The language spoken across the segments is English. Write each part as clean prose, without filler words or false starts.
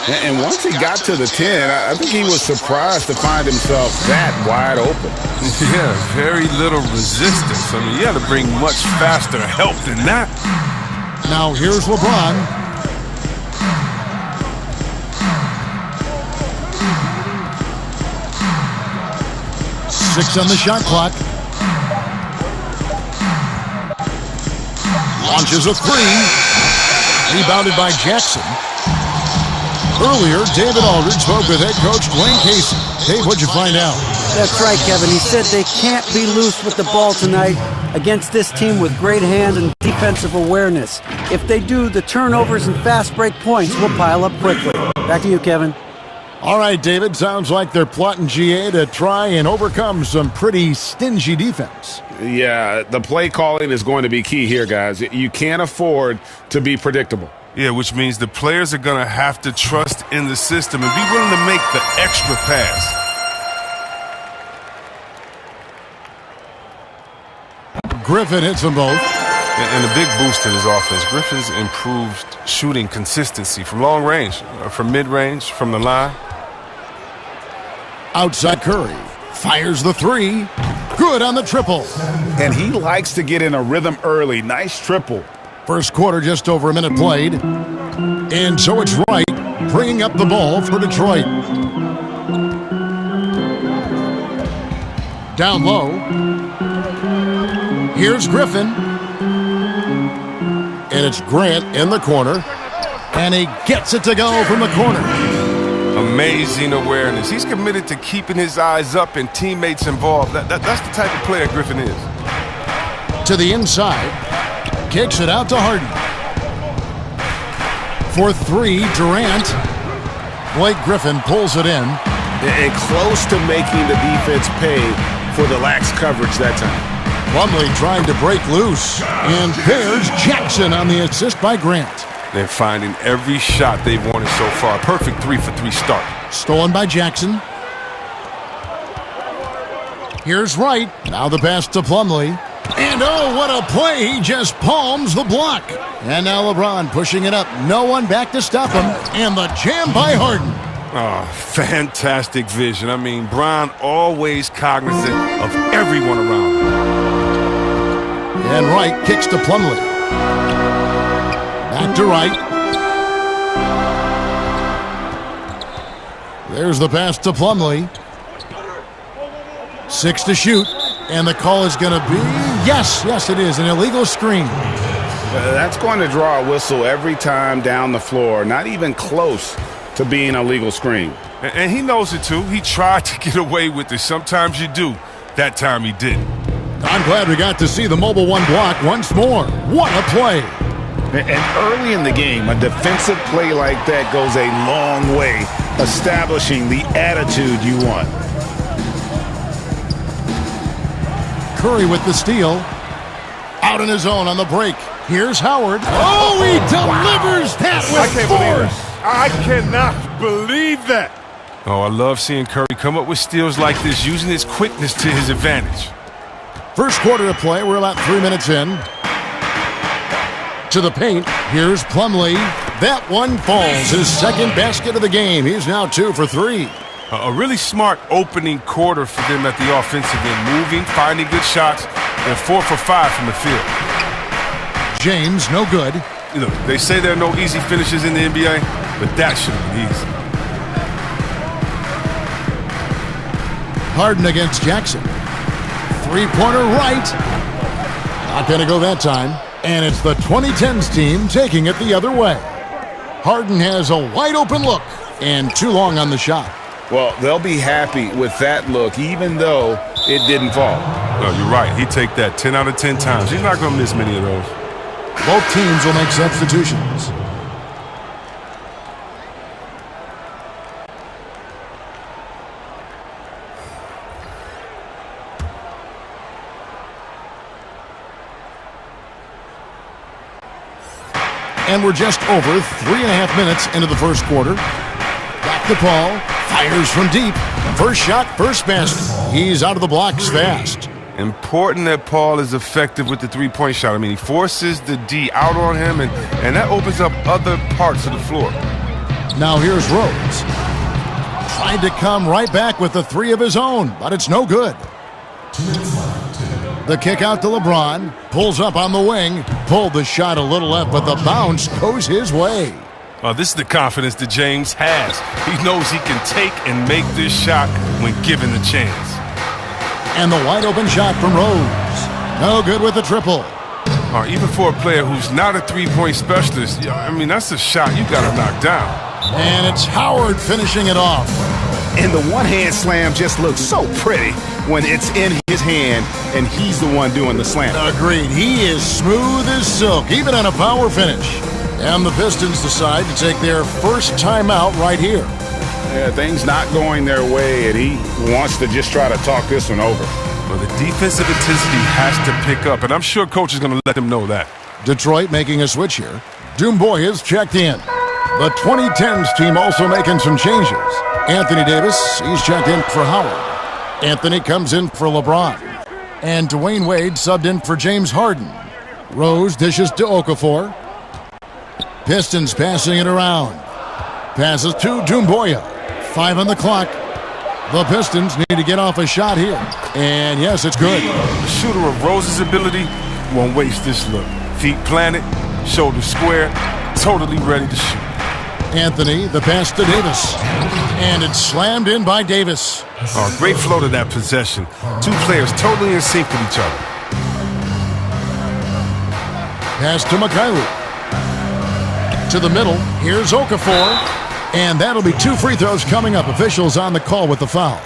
And once he got to the 10, I think he was surprised to find himself that wide open. Yeah, very little resistance. I mean, you got to bring much faster help than that. Now here's LeBron. Six on the shot clock. Launches a three. Rebounded by Jackson. Earlier, David Aldridge spoke with head coach Dwayne Casey. Dave, what'd you find out? That's right, Kevin. He said they can't be loose with the ball tonight against this team with great hand and defensive awareness. If they do, the turnovers and fast break points will pile up quickly. Back to you, Kevin. All right, David. Sounds like they're plotting GA to try and overcome some pretty stingy defense. Yeah, the play calling is going to be key here, guys. You can't afford to be predictable. Yeah, which means the players are going to have to trust in the system and be willing to make the extra pass. Griffin hits them both. And a big boost in his offense. Griffin's improved shooting consistency from long range, from mid-range, from the line. Outside Curry. Fires the three. Good on the triple. And he likes to get in a rhythm early. Nice triple. First quarter, just over a minute played. And so it's Wright bringing up the ball for Detroit. Down low. Here's Griffin. And it's Grant in the corner. And he gets it to go from the corner. Amazing awareness. He's committed to keeping his eyes up and teammates involved. That's the type of player Griffin is. To the inside. Kicks it out to Harden. For three, Durant. Blake Griffin pulls it in. And close to making the defense pay for the lax coverage that time. Plumlee trying to break loose. And there's Jackson on the assist by Grant. They're finding every shot they've wanted so far. Perfect 3-for-3 start. Stolen by Jackson. Here's Wright. Now the pass to Plumlee. And oh, what a play. He just palms the block. And now LeBron pushing it up. No one back to stop him. And the jam by Harden. Oh, fantastic vision. I mean, Bron always cognizant of everyone around him. And Wright kicks to Plumlee. Back to Wright. There's the pass to Plumlee. 6 to shoot. And the call is going to be, yes, it is, an illegal screen. That's going to draw a whistle every time down the floor. Not even close to being a legal screen. And he knows it, too. He tried to get away with it. Sometimes you do. That time he didn't. I'm glad we got to see the Mobile One block once more. What a play. And early in the game, a defensive play like that goes a long way, establishing the attitude you want. Curry with the steal. Out on his own on the break. Here's Howard. Oh, he delivers that with force. I cannot believe that. Oh, I love seeing Curry come up with steals like this, using his quickness to his advantage. First quarter of play. We're about 3 minutes in. To the paint. Here's Plumlee. That one falls. His second basket of the game. He's now 2 for 3. A really smart opening quarter for them at the offensive end. Moving, finding good shots, and 4 for 5 from the field. James, no good. You know, they say there are no easy finishes in the NBA, but that should have been easy. Harden against Jackson. Three-pointer right. Not going to go that time. And it's the 2010s team taking it the other way. Harden has a wide-open look and too long on the shot. Well, they'll be happy with that look, even though it didn't fall. No, you're right. He'd take that 10 out of 10 times. He's not going to miss many of those. Both teams will make substitutions. And we're just over 3.5 minutes into the first quarter. Back to Paul. Fires from deep. First shot, first basket. He's out of the blocks fast. Important that Paul is effective with the three-point shot. I mean, he forces the D out on him, and that opens up other parts of the floor. Now here's Rose. Tried to come right back with the three of his own, but it's no good. The kick out to LeBron. Pulls up on the wing. Pulled the shot a little left, but the bounce goes his way. This is the confidence that James has. He knows he can take and make this shot when given the chance. And the wide open shot from Rose. No good with the triple. Even for a player who's not a three-point specialist, I mean, that's a shot you got to knock down. And it's Howard finishing it off. And the one-hand slam just looks so pretty when it's in his hand and he's the one doing the slam. Agreed. He is smooth as silk, even on a power finish. And the Pistons decide to take their first timeout right here. Yeah, things not going their way, and he wants to just try to talk this one over. Well, the defensive intensity has to pick up, and I'm sure coach is going to let them know that. Detroit making a switch here. Doumbouya checked in. The 2010s team also making some changes. Anthony Davis, he's checked in for Howard. Anthony comes in for LeBron. And Dwayne Wade subbed in for James Harden. Rose dishes to Okafor. Pistons passing it around. Passes to Doumbouya. 5 on the clock. The Pistons need to get off a shot here. And yes, it's good. The shooter of Rose's ability won't waste this look. Feet planted, shoulders square, totally ready to shoot. Anthony, the pass to Davis. And it's slammed in by Davis. Great flow to that possession. Two players totally in sync with each other. Pass to Mikhailuk. To the middle. Here's Okafor. And that'll be 2 free throws coming up. Officials on the call with the foul.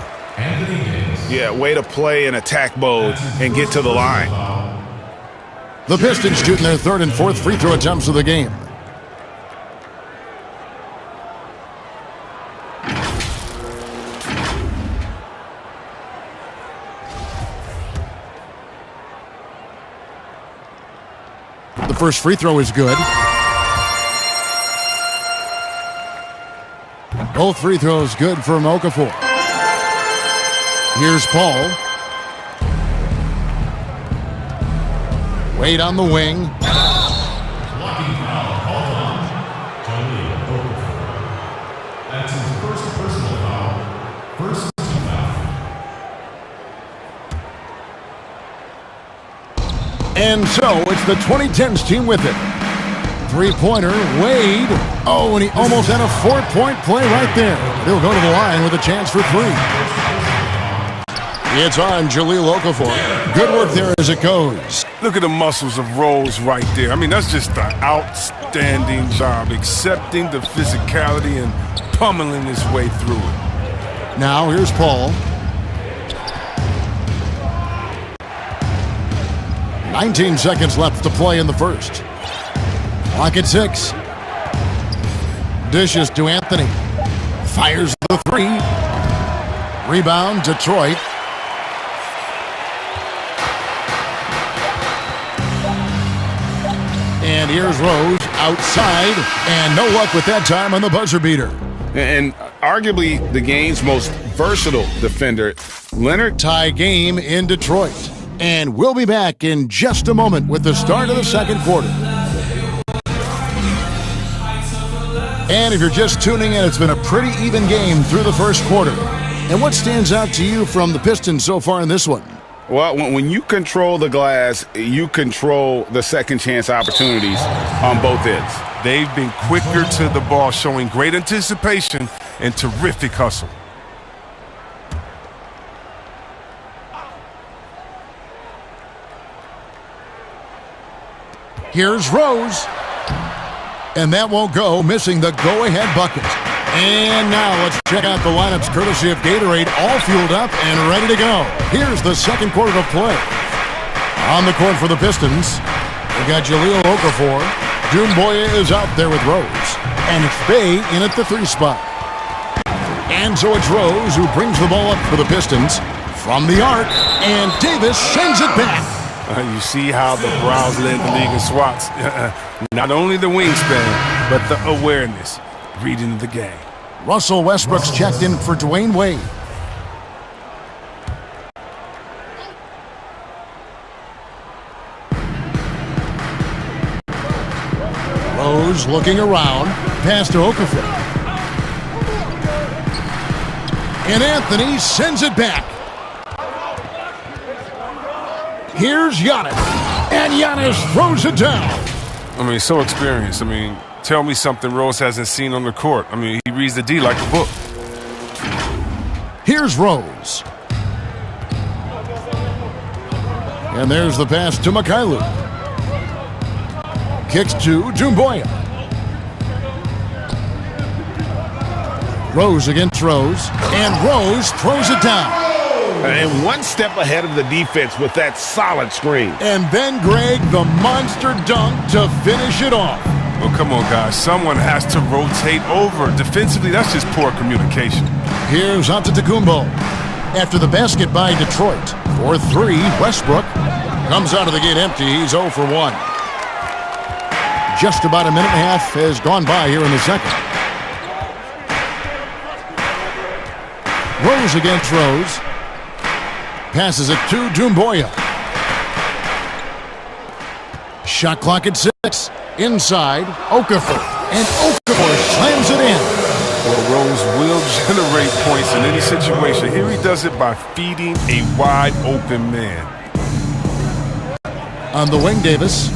Yeah, way to play in attack mode and get to the line. The Pistons shooting their 3rd and 4th free throw attempts of the game. The first free throw is good. Both free throws good for Okafor. Here's Paul. Wade on the wing. That's his first personal foul. First team foul. And so it's the 2010s team with it. Three-pointer, Wade. Oh, and he almost had a 4-point play right there. He'll go to the line with a chance for 3. It's on Jahlil Okafor. Good work there as it goes. Look at the muscles of Rose right there. I mean, that's just an outstanding job, accepting the physicality and pummeling his way through it. Now here's Paul. 19 seconds left to play in the first. Clock at 6. Dishes to Anthony. Fires the 3. Rebound, Detroit. And here's Rose outside. And no luck with that time on the buzzer beater. And arguably the game's most versatile defender, Leonard. Tie game in Detroit. And we'll be back in just a moment with the start of the second quarter. And if you're just tuning in, it's been a pretty even game through the first quarter. And what stands out to you from the Pistons so far in this one? Well, when you control the glass, you control the second chance opportunities on both ends. They've been quicker to the ball, showing great anticipation and terrific hustle. Here's Rose. And that won't go, missing the go-ahead bucket. And now let's check out the lineups courtesy of Gatorade, all fueled up and ready to go. Here's the second quarter of play. On the court for the Pistons, we got Jahlil Okafor. Doumbouya is out there with Rose. And it's Bey in at the 3 spot. And so it's Rose who brings the ball up for the Pistons from the arc. And Davis sends it back. You see how the Browns led the league in swats. Not only the wingspan, but the awareness, reading the game. Russell Westbrook's checked in for Dwayne Wade. Rose looking around, pass to Okafor. And Anthony sends it back. Here's Giannis. And Giannis throws it down. I mean, so experienced. I mean, tell me something Rose hasn't seen on the court. I mean, he reads the D like a book. Here's Rose. And there's the pass to Mikhailuk. Kicks to Doumbouya. Rose against Rose. And Rose throws it down. And one step ahead of the defense with that solid screen. And then, Greg, the monster dunk to finish it off. Well, come on, guys. Someone has to rotate over. Defensively, that's just poor communication. Here's Antetokounmpo. After the basket by Detroit. For 3, Westbrook comes out of the gate empty. He's 0 for 1. Just about a minute and a half has gone by here in the second. Rose against Rose. Passes it to Doumbouya. Shot clock at 6. Inside, Okafor. And Okafor slams it in. Well, Rose will generate points in any situation. Here he does it by feeding a wide open man. On the wing, Davis.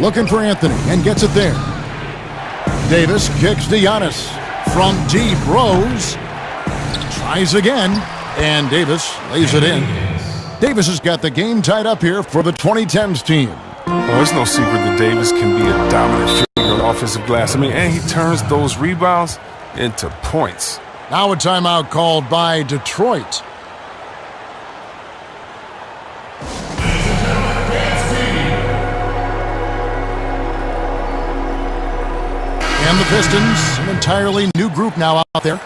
Looking for Anthony and gets it there. Davis kicks to Giannis. From deep, Rose tries again. And Davis lays it in. Davis has got the game tied up here for the 2010s team. Well, it's no secret that Davis can be a dominant figure on the offensive glass. I mean, and he turns those rebounds into points. Now a timeout called by Detroit. And the Pistons, an entirely new group now out there.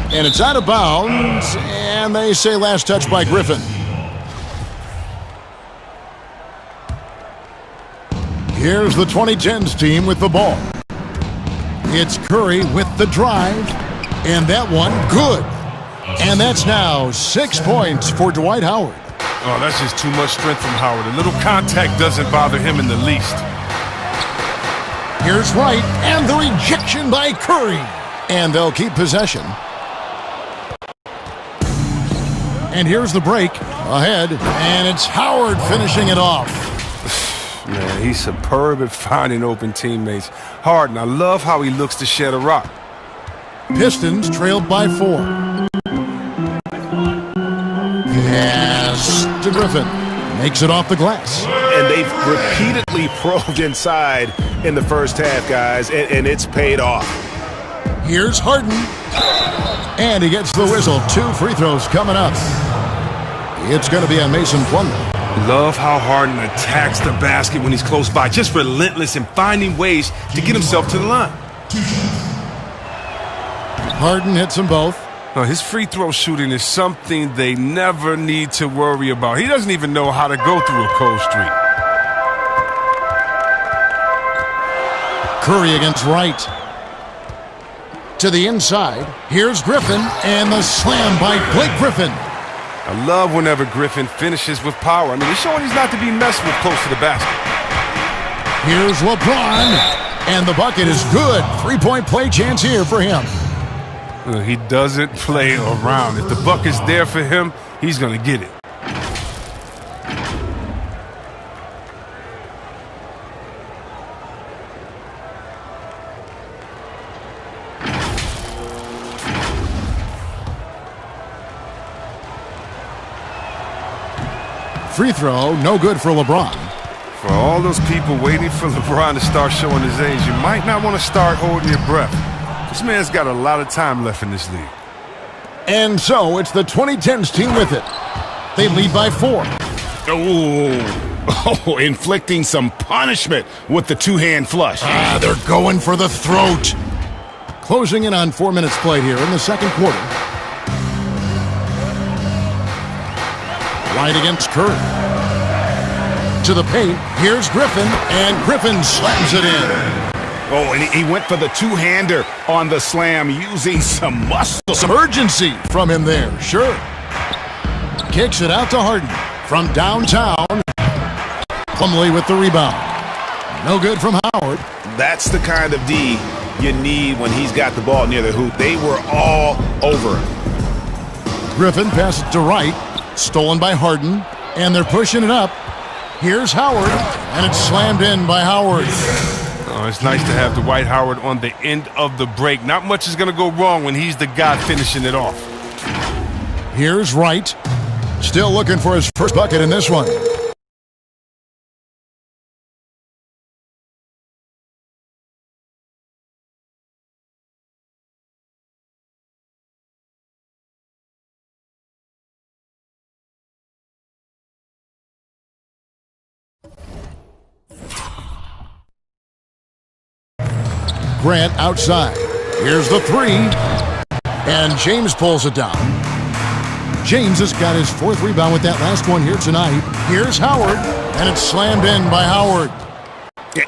And it's out of bounds, and they say last touch by Griffin. Here's the 2010s team with the ball. It's Curry with the drive, and that one good. And that's now 6 points for Dwight Howard. Oh, that's just too much strength from Howard. A little contact doesn't bother him in the least. Here's Wright, and the rejection by Curry. And they'll keep possession. And here's the break ahead, and it's Howard finishing it off. Man, he's superb at finding open teammates. Harden, I love how he looks to shed a rock. Pistons trailed by 4. Pass to Griffin. Makes it off the glass. And they've repeatedly probed inside in the first half, guys, and it's paid off. Here's Harden. And he gets the whistle. 2 free throws coming up. It's going to be on Mason Plumlee. Love how Harden attacks the basket when he's close by. Just relentless in finding ways to get himself to the line. Harden hits them both. Now, his free throw shooting is something they never need to worry about. He doesn't even know how to go through a cold streak. Curry against Wright. To the inside. Here's Griffin, and the slam by Blake Griffin. I love whenever Griffin finishes with power. I mean, he's showing he's not to be messed with close to the basket. Here's LeBron, and the bucket is good. 3-point play chance here for him. He doesn't play around. If the bucket's there for him, he's going to get it. Free throw, no good for LeBron. For all those people waiting for LeBron to start showing his age, you might not want to start holding your breath. This man's got a lot of time left in this league. And so it's the 2010s team with it. They lead by 4. Oh, inflicting some punishment with the two-hand flush. They're going for the throat. Closing in on 4 minutes played here in the second quarter. Right against Curry. To the paint, here's Griffin, and Griffin slams it in. Oh, and he went for the two-hander on the slam using some muscle. Some urgency from him there, sure. Kicks it out to Harden from downtown. Plumlee with the rebound. No good from Howard. That's the kind of D you need when he's got the ball near the hoop. They were all over him. Griffin passes to Wright. Stolen by Harden. And they're pushing it up. Here's Howard. And it's slammed in by Howard. Oh, it's nice to have Dwight Howard on the end of the break. Not much is going to go wrong when he's the guy finishing it off. Here's Wright. Still looking for his first bucket in this one. Grant outside. Here's the three. And James pulls it down. James has got his fourth rebound with that last one here tonight. Here's Howard. And it's slammed in by Howard.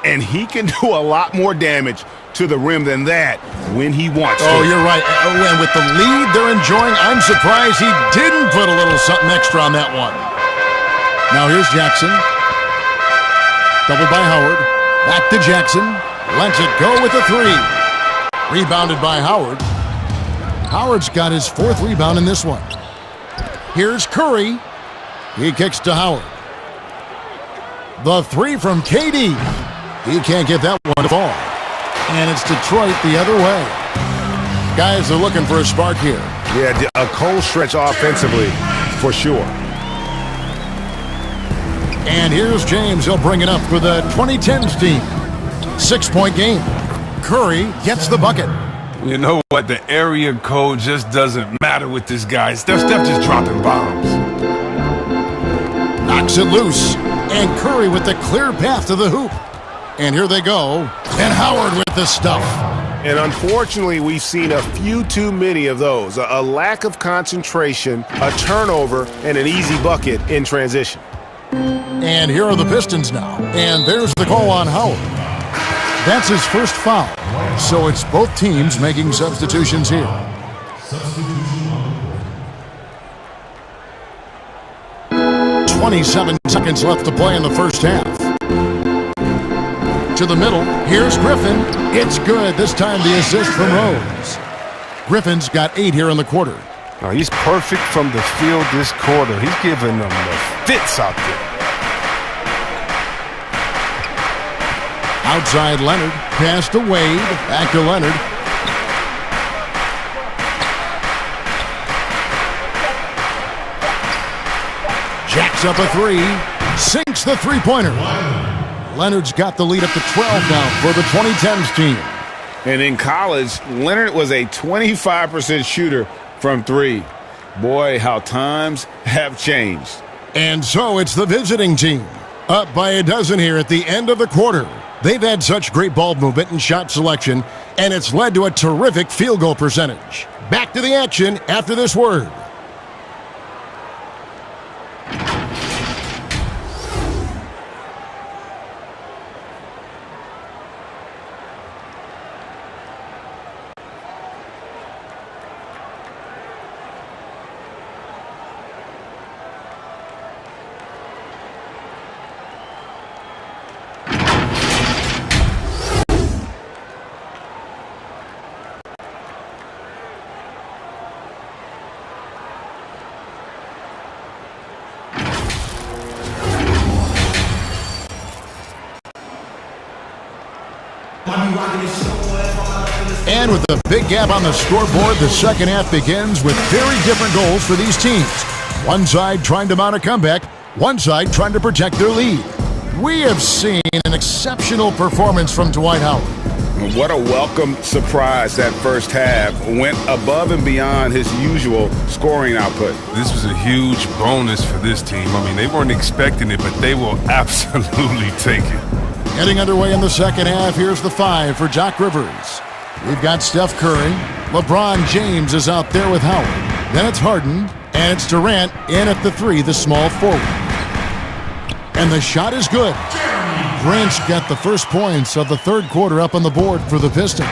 And he can do a lot more damage to the rim than that when he wants to. Oh, you're right. Oh, and with the lead they're enjoying, I'm surprised he didn't put a little something extra on that one. Now here's Jackson. Doubled by Howard. Back to Jackson. Lets it go with a three. Rebounded by Howard. Howard's got his fourth rebound in this one. Here's Curry. He kicks to Howard. The three from KD. He can't get that one to fall. And it's Detroit the other way. Guys are looking for a spark here. Yeah, a cold stretch offensively, for sure. And here's James. He'll bring it up for the 2010s team. 6-point game. Curry gets the bucket. You know what? The area code just doesn't matter with this guy. Steph just dropping bombs. Knocks it loose. And Curry with the clear path to the hoop. And here they go. And Howard with the stuff. And unfortunately, we've seen a few too many of those. A lack of concentration, a turnover, and an easy bucket in transition. And here are the Pistons now. And there's the call on Howard. That's his first foul. So it's both teams making substitutions here. Substitution on the court. 27 seconds left to play in the first half. To the middle. Here's Griffin. It's good. This time the assist from Rose. Griffin's got 8 here in the quarter. Oh, he's perfect from the field this quarter. He's giving them the fits out there. Outside Leonard. Pass to Wade. Back to Leonard. Jacks up a three. Sinks the three-pointer. Leonard's got the lead up to 12 now for the 2010s team. And in college, Leonard was a 25% shooter from three. Boy, how times have changed. And so it's the visiting team. Up by a dozen here at the end of the quarter. They've had such great ball movement and shot selection, and it's led to a terrific field goal percentage. Back to the action after this word. And with the big gap on the scoreboard, the second half begins with very different goals for these teams. One side trying to mount a comeback, one side trying to protect their lead. We have seen an exceptional performance from Dwight Howard. What a welcome surprise that first half. Went above and beyond his usual scoring output. This was a huge bonus for this team. I mean, they weren't expecting it, but they will absolutely take it. Getting underway in the second half, here's the 5 for Doc Rivers. We've got Steph Curry. LeBron James is out there with Howard. Then it's Harden, and it's Durant in at the 3, the small forward. And the shot is good. Grant's got the first points of the third quarter up on the board for the Pistons.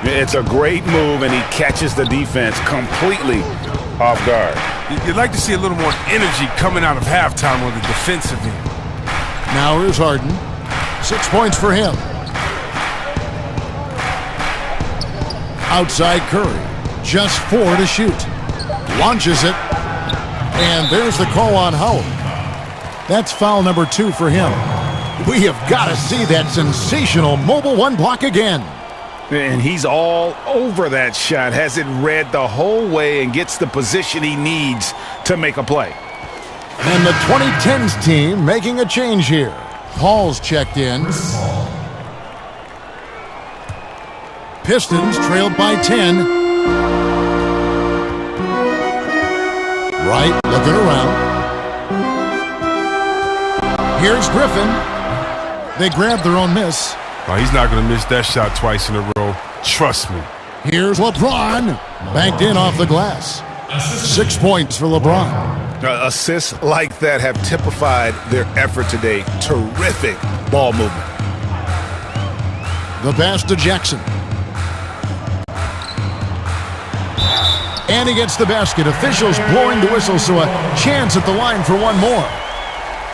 It's a great move, and he catches the defense completely off guard. You'd like to see a little more energy coming out of halftime on the defensive end. Now here's Harden. 6 points for him. Outside Curry. Just 4 to shoot. Launches it. And there's the call on Howard. That's foul number 2 for him. We have got to see that sensational mobile one block again. And he's all over that shot. Has it read the whole way and gets the position he needs to make a play. And the 2010s team making a change here. Paul's checked in. Pistons trailed by 10. Wright looking around. Here's Griffin. They grab their own miss. Oh, he's not going to miss that shot twice in a row. Trust me. Here's LeBron. Banked in off the glass. 6 points for LeBron. Assists like that have typified their effort today. Terrific ball movement. The pass to Jackson. And he gets the basket. Officials blowing the whistle, so a chance at the line for one more.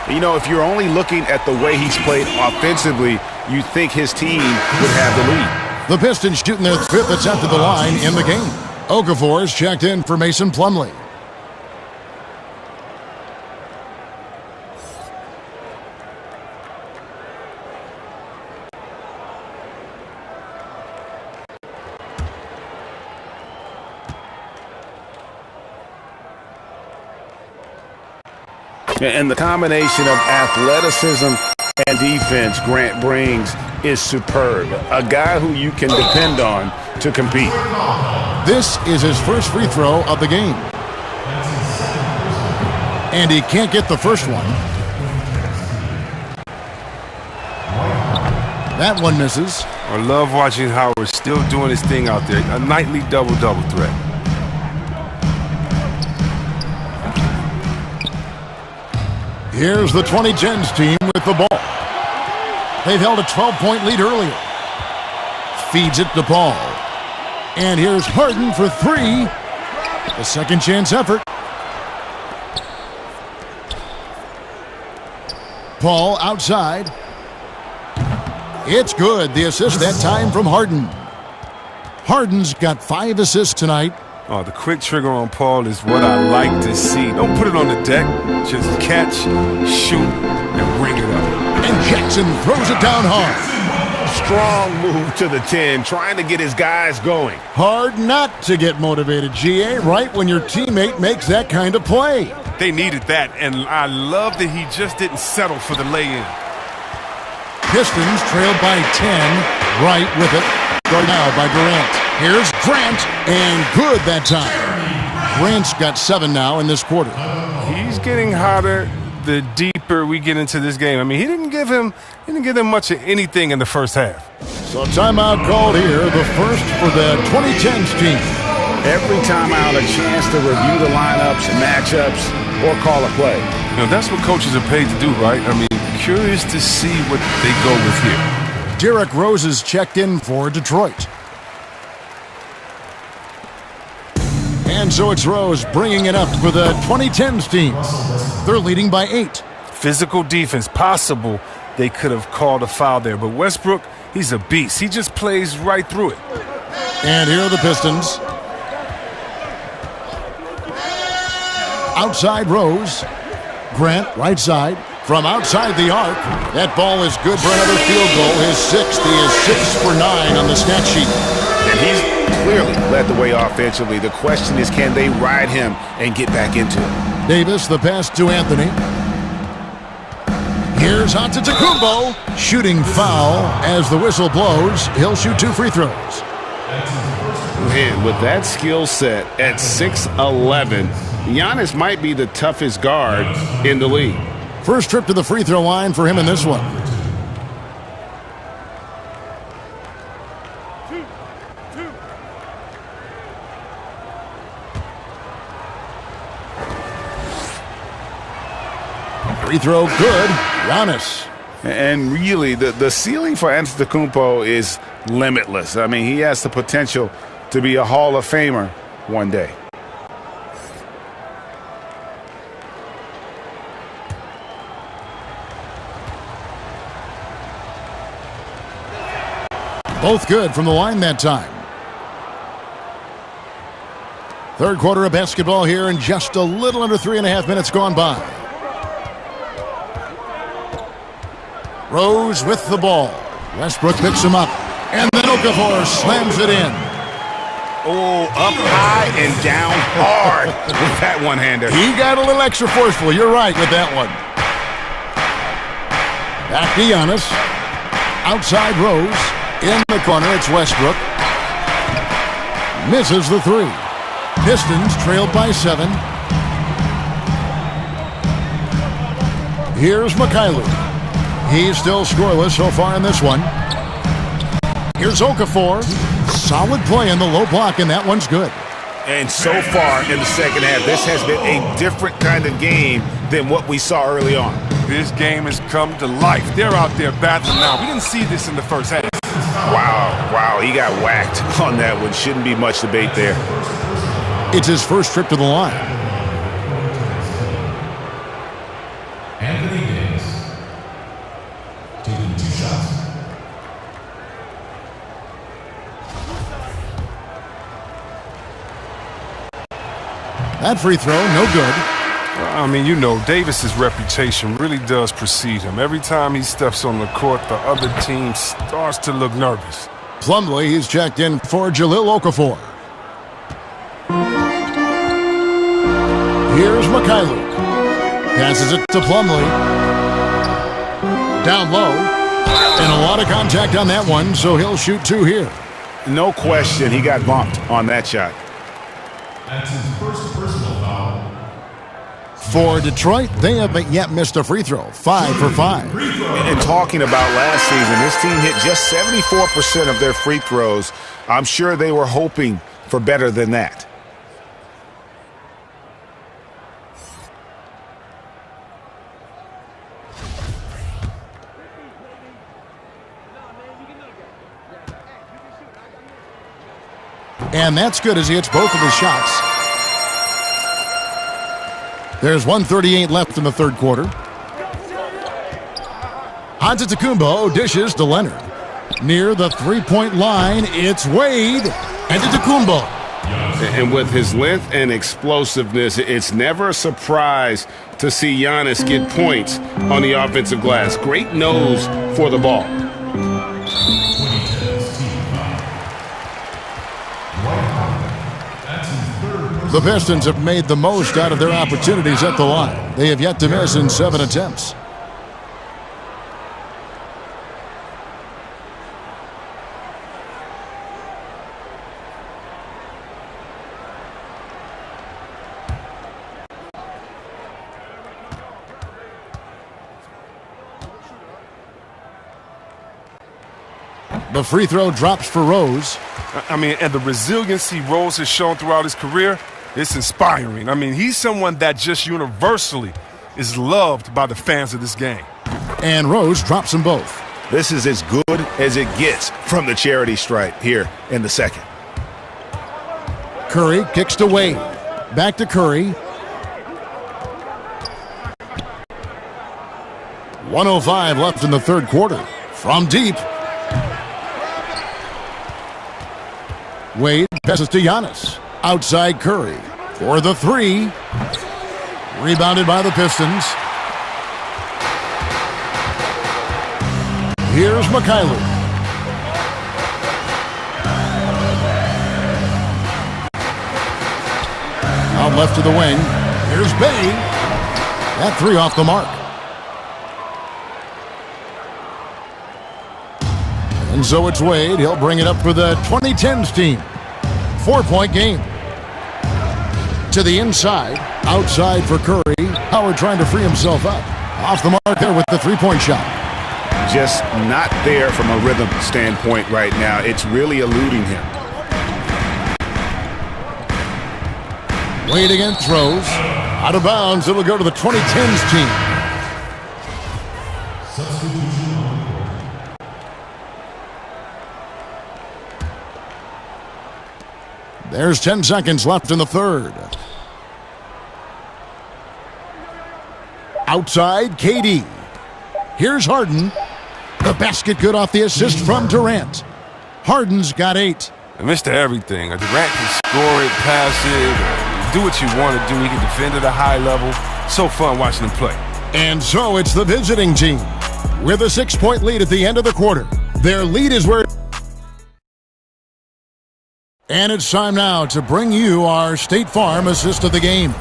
You know, if you're only looking at the way he's played offensively, you think his team would have the lead. The Pistons shooting their 5th attempt at the line in the game. Okafor is checked in for Mason Plumlee. And the combination of athleticism and defense Grant brings is superb. A guy who you can depend on to compete. This is his first free throw of the game. And he can't get the first one. That one misses. I love watching Howard still doing his thing out there. A nightly double-double threat. Here's the 2010s team with the ball. They've held a 12-point lead earlier. Feeds it to Paul. And here's Harden for 3. A second chance effort. Paul outside. It's good. The assist that time from Harden. Harden's got 5 assists tonight. Oh, the quick trigger on Paul is what I like to see. Don't put it on the deck. Just catch, shoot, and ring it up. And Jackson throws it down hard. Strong move to the 10, trying to get his guys going. Hard not to get motivated, GA, right when your teammate makes that kind of play. They needed that, and I love that he just didn't settle for the lay-in. Pistons trailed by 10. Right with it. Guarded now by Durant. Here's Grant, and good that time. Grant's got 7 now in this quarter. He's getting hotter the deeper we get into this game. I mean, he didn't give them much of anything in the first half. So timeout called here, the first for the 2010s team. Every timeout a chance to review the lineups, matchups, or call a play. You know, that's what coaches are paid to do, right? I mean, curious to see what they go with here. Derrick Rose is checked in for Detroit. And so it's Rose bringing it up for the 2010s team. They're leading by 8. Physical defense, possible they could have called a foul there. But Westbrook, he's a beast. He just plays right through it. And here are the Pistons. Outside Rose. Grant, right side. From outside the arc. That ball is good for another field goal. His 6th. He is 6 for 9 on the stat sheet. And he's clearly led the way offensively. The question is, can they ride him and get back into it? Davis, the pass to Anthony. Here's Antetokounmpo. Shooting foul as the whistle blows. He'll shoot 2 free throws. Man, with that skill set at 6'11", Giannis might be the toughest guard in the league. First trip to the free throw line for him in this one. Free throw good. Giannis. And really, the ceiling for Antetokounmpo is limitless. I mean, he has the potential to be a Hall of Famer one day. Both good from the line that time. Third quarter of basketball here, and just a little under 3.5 minutes gone by. Rose with the ball. Westbrook picks him up, and then Okafor slams it in. Oh, up high and down hard with that one-hander. He got a little extra forceful. You're right with that one. Back to Giannis. Outside Rose. In the corner, it's Westbrook. Misses the three. Pistons trailed by 7. Here's Mikhailuk. He's still scoreless so far in this one. Here's Okafor. Solid play in the low block, and that one's good. And so far in the second half, this has been a different kind of game than what we saw early on. This game has come to life. They're out there battling now. We didn't see this in the first half. Wow, he got whacked on that one. Shouldn't be much debate there. It's his first trip to the line. Anthony Davis taking 2 shots. That free throw, no good. I mean, you know, Davis's reputation really does precede him. Every time he steps on the court, the other team starts to look nervous. Plumlee, he's checked in for Jahlil Okafor. Here's Mikhailuk. Passes it to Plumlee. Down low. And a lot of contact on that one, so he'll shoot 2 here. No question, he got bumped on that shot. That's his first personal foul. For Detroit, they haven't yet missed a free throw. 5 for 5. And talking about last season, this team hit just 74% of their free throws. I'm sure they were hoping for better than that. And that's good as he hits both of his shots. There's 1:38 left in the third quarter. Antetokounmpo dishes to Leonard. Near the three-point line, it's Wade. Antetokounmpo. And with his length and explosiveness, it's never a surprise to see Giannis get points on the offensive glass. Great nose for the ball. The Pistons have made the most out of their opportunities at the line. They have yet to miss in 7 attempts. The free throw drops for Rose. I mean, and the resiliency Rose has shown throughout his career, it's inspiring. I mean, he's someone that just universally is loved by the fans of this game. And Rose drops them both. This is as good as it gets from the charity stripe here in the second. Curry kicks to Wade. Back to Curry. 1:05 left in the third quarter. From deep. Wade passes to Giannis. Outside Curry for the three. Rebounded by the Pistons. Here's Mikhailuk. Out left to the wing. Here's Bay. That three off the mark. And so it's Wade. He'll bring it up for the 2010s team. 4-point game. To the inside. Outside for Curry. Howard trying to free himself up. Off the mark there with the three-point shot. Just not there from a rhythm standpoint right now. It's really eluding him. Wade again throws. Out of bounds. It'll go to the 2010s team. Substitution on the court. There's 10 seconds left in the third. Outside, KD. Here's Harden. The basket good off the assist from Durant. Harden's got 8. Mr. Everything. Durant can score it, pass it, do what you want to do. He can defend at a high level. So fun watching him play. And so it's the visiting team with a 6-point lead at the end of the quarter. Their lead is where... And it's time now to bring you our State Farm assist of the game.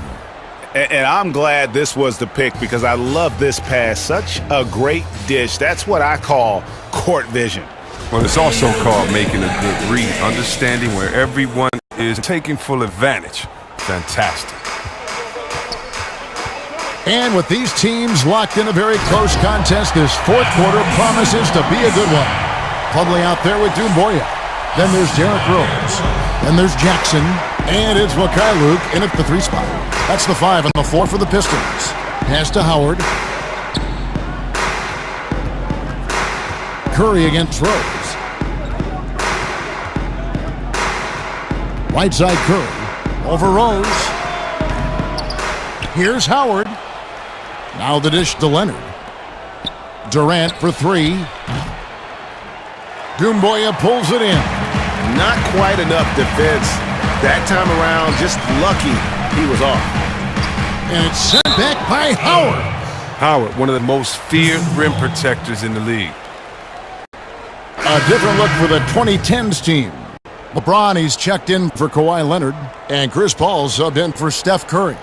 And I'm glad this was the pick because I love this pass. Such a great dish. That's what I call court vision. Well, it's also called making a good read, understanding where everyone is, taking full advantage. Fantastic. And with these teams locked in a very close contest, this fourth quarter promises to be a good one. Plumlee out there with Doumbouya. Then there's Derrick Rose. Then there's Jackson. And it's Wakai Luke in at the 3 spot. That's the 5 and the 4 for the Pistons. Pass to Howard. Curry against Rose. Right side Curry. Over Rose. Here's Howard. Now the dish to Leonard. Durant for 3. Doumbouya pulls it in. Not quite enough defense. That time around, just lucky he was off. And it's sent back by Howard. Howard, one of the most feared rim protectors in the league. A different look for the 2010s team. LeBron, he's checked in for Kawhi Leonard, and Chris Paul subbed in for Steph Curry.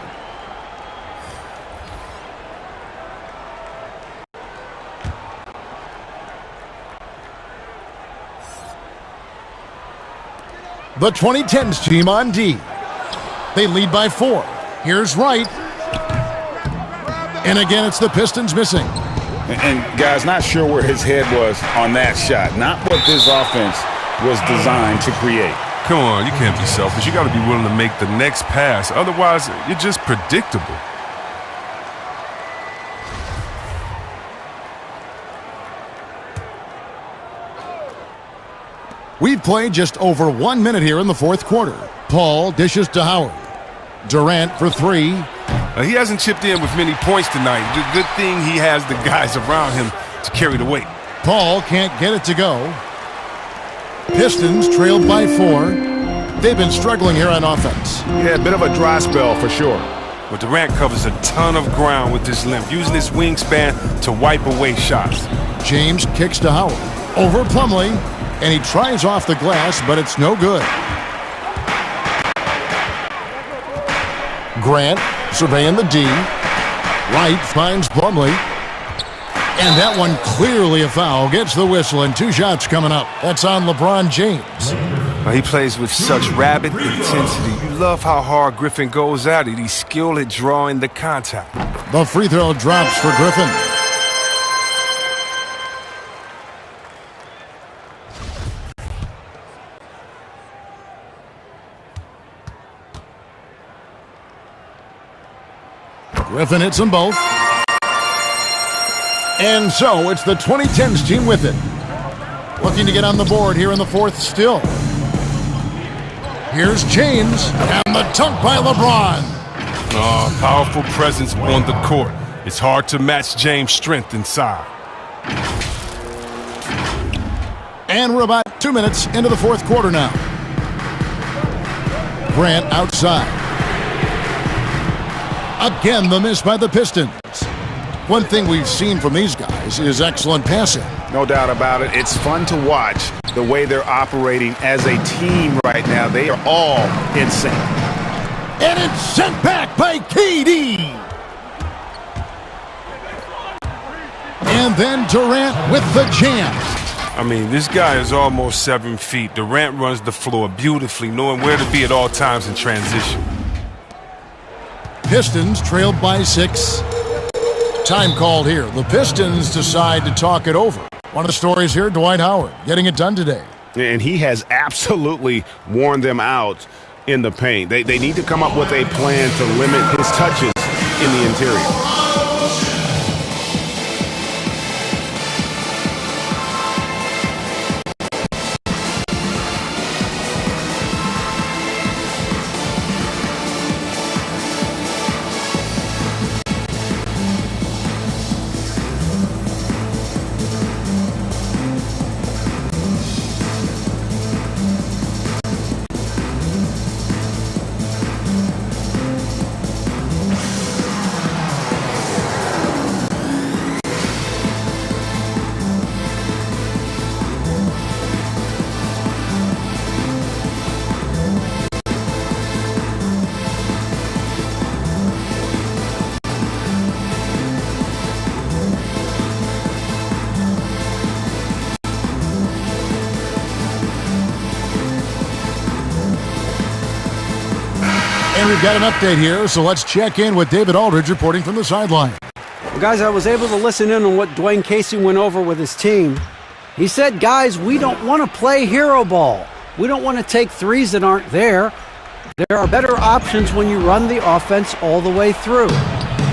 The 2010s team on D. They lead by 4. Here's Wright. And again, it's the Pistons missing. And guys, not sure where his head was on that shot. Not what this offense was designed to create. Come on, you can't be selfish. You got to be willing to make the next pass. Otherwise, you're just predictable. We've played just over 1 minute here in the fourth quarter. Paul dishes to Howard. Durant for 3. He hasn't chipped in with many points tonight. Good thing he has the guys around him to carry the weight. Paul can't get it to go. Pistons trailed by 4. They've been struggling here on offense. Yeah, a bit of a dry spell for sure. But Durant covers a ton of ground with his length, using his wingspan to wipe away shots. James kicks to Howard. Over Plumlee. And he tries off the glass, but it's no good. Grant surveying the D. Wright finds Plumlee. And that one clearly a foul. Gets the whistle, and 2 shots coming up. That's on LeBron James. He plays with such rabid intensity. You love how hard Griffin goes at it. He's skilled at drawing the contact. The free throw drops for Griffin. Griffin hits them both. And so it's the 2010s team with it. Looking to get on the board here in the fourth still. Here's James, and the dunk by LeBron. Oh, powerful presence on the court. It's hard to match James' strength inside. And we're about 2 minutes into the fourth quarter now. Grant outside. Again, the miss by the Pistons. One thing we've seen from these guys is excellent passing. No doubt about it. It's fun to watch the way they're operating as a team right now. They are all in sync. And it's sent back by KD. And then Durant with the jam. I mean, this guy is almost 7 feet. Durant runs the floor beautifully, knowing where to be at all times in transition. Pistons trailed by 6. Time called here. The Pistons decide to talk it over. One of the stories here, Dwight Howard getting it done today. And he has absolutely worn them out in the paint. They need to come up with a plan to limit his touches in the interior. And we've got an update here, so let's check in with David Aldridge reporting from the sideline. Well, guys, I was able to listen in on what Dwayne Casey went over with his team. He said, guys, we don't want to play hero ball. We don't want to take threes that aren't there. There are better options when you run the offense all the way through.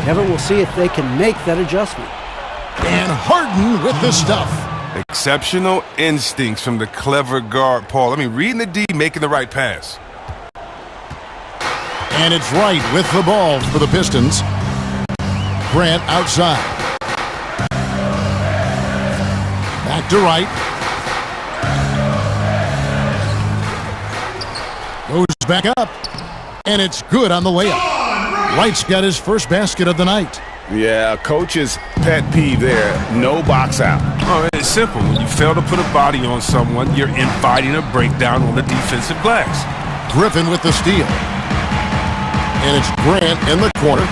Kevin will see if they can make that adjustment. And Harden with the stuff. Exceptional instincts from the clever guard, Paul. I mean, reading the D, making the right pass. And it's Wright with the ball for the Pistons. Grant outside. Back to Wright. Goes back up. And it's good on the layup. Wright's got his first basket of the night. Yeah, coach's pet peeve there. No box out. Oh, it's simple. When you fail to put a body on someone, you're inviting a breakdown on the defensive glass. Griffin with the steal. And it's Grant in the corner.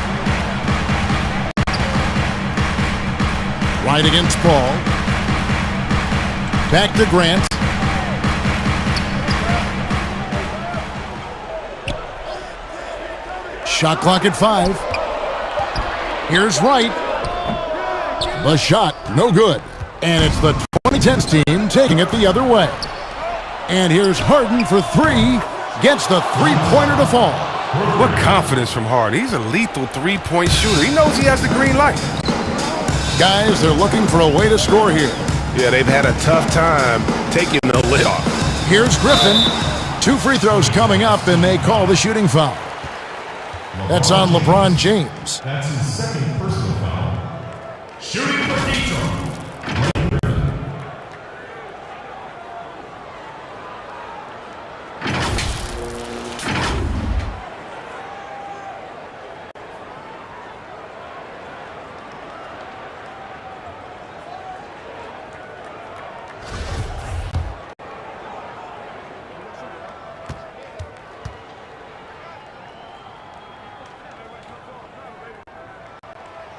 Right against Paul. Back to Grant. Shot clock at 5. Here's Wright. The shot, no good. And it's the 2010s team taking it the other way. And here's Harden for 3. Gets the three-pointer to fall. What confidence from Harden. He's a lethal three-point shooter. He knows he has the green light. Guys, they're looking for a way to score here. Yeah, they've had a tough time taking the lid off. Here's Griffin. 2 free throws coming up, and they call the shooting foul. That's on LeBron James. That's his second personal foul. Shooting for Detroit.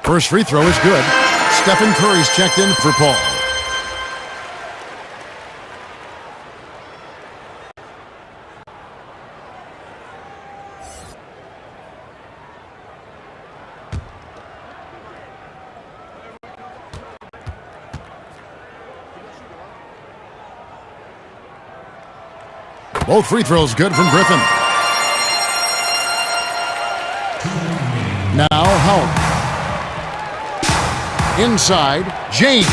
First free throw is good. Stephen Curry's checked in for Paul. Both free throws good from Griffin. Now Howard. Inside, James.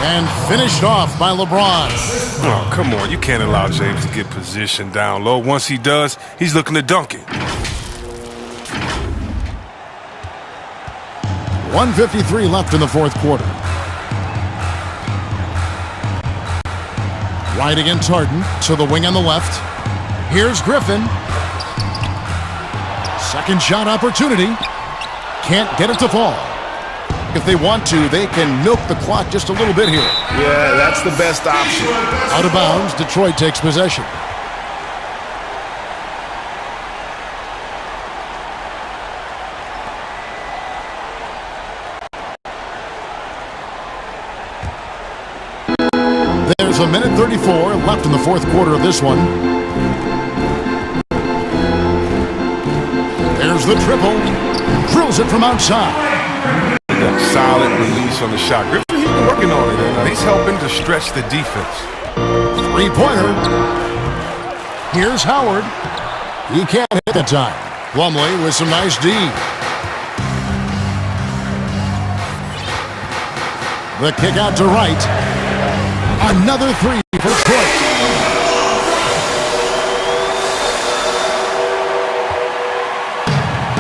And finished off by LeBron. Oh, come on. You can't allow James to get positioned down low. Once he does, he's looking to dunk it. 1:53 left in the fourth quarter. Right against Harden to the wing on the left. Here's Griffin. Second shot opportunity. Can't get it to fall. If they want to, they can milk the clock just a little bit here. Yeah, that's the best option. Out of bounds, Detroit takes possession. There's a minute 34 left in the fourth quarter of this one. There's the triple. Drills it from outside. Solid release on the shot. Griffin, he's been working on it. And he's helping to stretch the defense. Three-pointer. Here's Howard. He can't hit the time. Plumlee with some nice D. The kick out to Wright. Another three for Detroit.